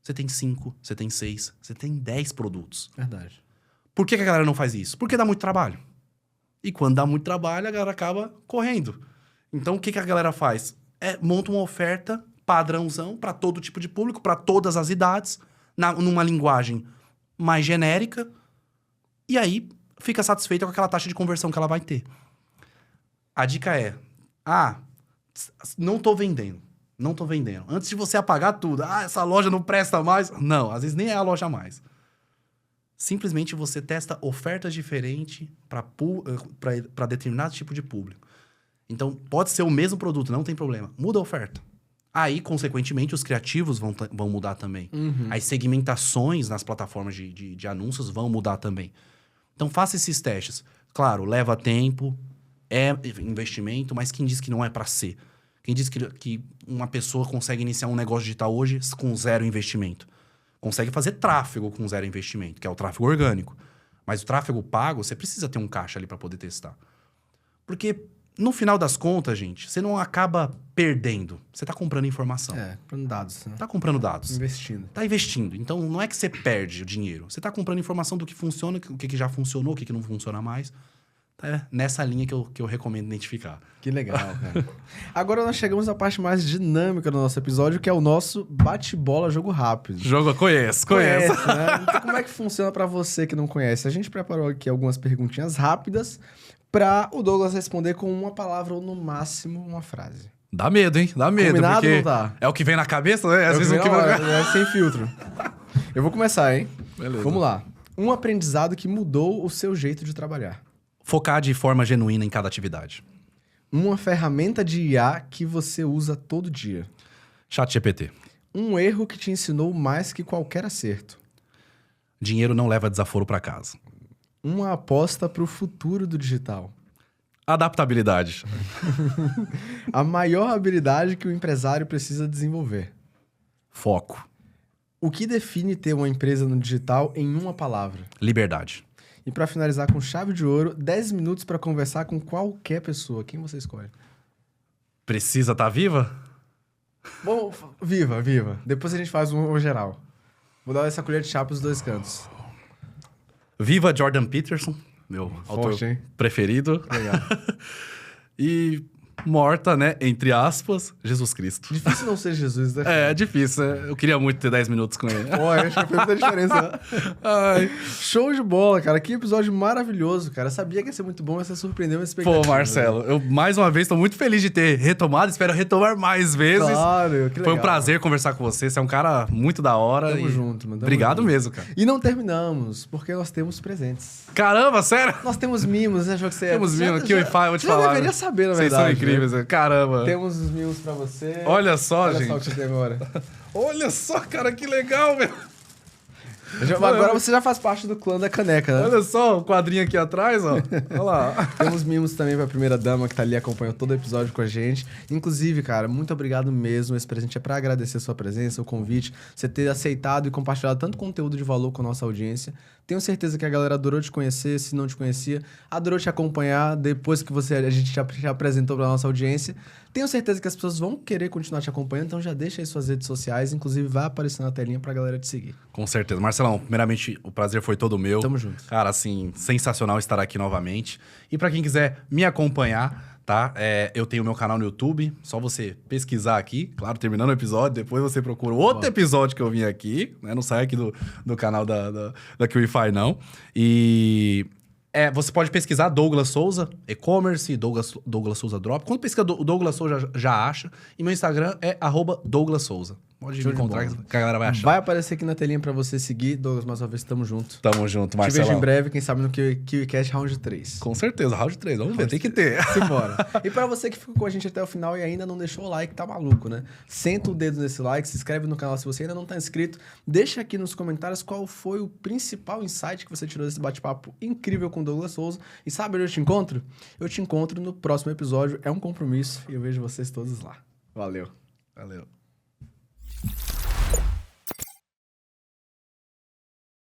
Você tem 5, você tem 6, você tem 10 produtos. Verdade. Por que a galera não faz isso? Porque dá muito trabalho. E quando dá muito trabalho, a galera acaba correndo. Então, o que a galera faz? monta uma oferta padrãozão para todo tipo de público, para todas as idades, numa linguagem mais genérica, e aí fica satisfeita com aquela taxa de conversão que ela vai ter. A dica é, não tô vendendo. Antes de você apagar tudo, essa loja não presta mais. Não, às vezes nem é a loja mais. Simplesmente você testa ofertas diferentes para determinado tipo de público. Então, pode ser o mesmo produto, não tem problema. Muda a oferta. Aí, consequentemente, os criativos vão mudar também. As segmentações nas plataformas de anúncios vão mudar também. Então, faça esses testes. Claro, leva tempo, é investimento, mas quem diz que não é para ser? Quem diz que uma pessoa consegue iniciar um negócio digital hoje com 0 investimento? Consegue fazer tráfego com 0 investimento, que é o tráfego orgânico. Mas o tráfego pago, você precisa ter um caixa ali para poder testar. Porque, no final das contas, gente, você não acaba perdendo. Você está comprando informação. Comprando dados. Né? Tá comprando dados. Investindo. Tá investindo. Então, não é que você perde o dinheiro. Você tá comprando informação do que funciona, o que já funcionou, o que não funciona mais. Tá nessa linha que eu recomendo identificar. Que legal, cara. Agora nós chegamos à parte mais dinâmica do nosso episódio, que é o nosso bate-bola jogo rápido. Conheço. Né? Então, como é que funciona pra você que não conhece? A gente preparou aqui algumas perguntinhas rápidas pra o Douglas responder com uma palavra ou, no máximo, uma frase. Dá medo, hein? Dá medo. Combinado porque ou não tá? é o que vem na cabeça, né? Às vezes é sem filtro. Eu vou começar, hein? Beleza. Vamos lá. Um aprendizado que mudou o seu jeito de trabalhar. Focar de forma genuína em cada atividade. Uma ferramenta de IA que você usa todo dia. ChatGPT. Um erro que te ensinou mais que qualquer acerto. Dinheiro não leva desaforo para casa. Uma aposta para o futuro do digital. Adaptabilidade. A maior habilidade que o empresário precisa desenvolver. Foco. O que define ter uma empresa no digital em uma palavra? Liberdade. E para finalizar com chave de ouro, 10 minutos para conversar com qualquer pessoa. Quem você escolhe? Precisa estar viva? Bom, viva. Depois a gente faz um geral. Vou dar essa colher de chá pros 2 cantos. Viva Jordan Peterson, meu autor preferido. Legal. E morta, né, entre aspas, Jesus Cristo. Difícil não ser Jesus, né? É difícil. Eu queria muito ter 10 minutos com ele. Pô, acho que fez muita diferença. Ai, show de bola, cara. Que episódio maravilhoso, cara. Eu sabia que ia ser muito bom, mas você surpreendeu minha expectativa. Pô, Marcelo, eu mais uma vez tô muito feliz de ter retomado. Espero retomar mais vezes. Claro, que legal. Foi um prazer conversar com você. Você é um cara muito da hora. Tamo junto, mano. Obrigado mesmo, cara. E não terminamos, porque nós temos presentes. Caramba, sério? Nós temos mimos, né? Achou que você Temos mimos. Que Wi-Fi, eu vou te falar. Você deveria saber, na verdade. Vocês são incríveis, né? Caramba. Temos os mimos pra você. Olha só, gente. Olha só o que você tem agora. Olha só, cara, que legal, meu. Agora você já faz parte do clã da caneca, né? Olha só o quadrinho aqui atrás, ó. Olha lá. Temos mimos também pra primeira dama que tá ali, acompanhou todo o episódio com a gente. Inclusive, cara, muito obrigado mesmo. Esse presente é pra agradecer a sua presença, o convite, você ter aceitado e compartilhado tanto conteúdo de valor com a nossa audiência. Tenho certeza que a galera adorou te conhecer, se não te conhecia, adorou te acompanhar depois que a gente já apresentou pra nossa audiência. Tenho certeza que as pessoas vão querer continuar te acompanhando, então já deixa aí suas redes sociais, inclusive vai aparecer na telinha pra galera te seguir. Com certeza. Marcelão, primeiramente, o prazer foi todo meu. Tamo junto. Cara, assim, sensacional estar aqui novamente. E pra quem quiser me acompanhar, tá? Eu tenho meu canal no YouTube, só você pesquisar aqui, claro, terminando o episódio, depois você procura outro episódio que eu vim aqui, né? Não sai aqui do canal da QIFI, não. E... você pode pesquisar Douglas Souza, e-commerce, Douglas Souza Drop. Quando pesquisa Douglas Souza, já acha. E meu Instagram é @DouglasSouza. Pode me encontrar que a galera vai achar. Vai aparecer aqui na telinha pra você seguir. Douglas, mais uma vez, tamo junto. Tamo junto, Te Marcelo. vejo em breve, quem sabe no KiwiCast Round 3. Com certeza, Round 3. Vamos ver, tem que ter. Simbora. E pra você que ficou com a gente até o final e ainda não deixou o like, tá maluco, né? Senta o dedo nesse like, se inscreve no canal se você ainda não tá inscrito. Deixa aqui nos comentários qual foi o principal insight que você tirou desse bate-papo incrível com o Douglas Souza. E sabe onde eu te encontro? Eu te encontro no próximo episódio. É um compromisso e eu vejo vocês todos lá. Valeu. Valeu.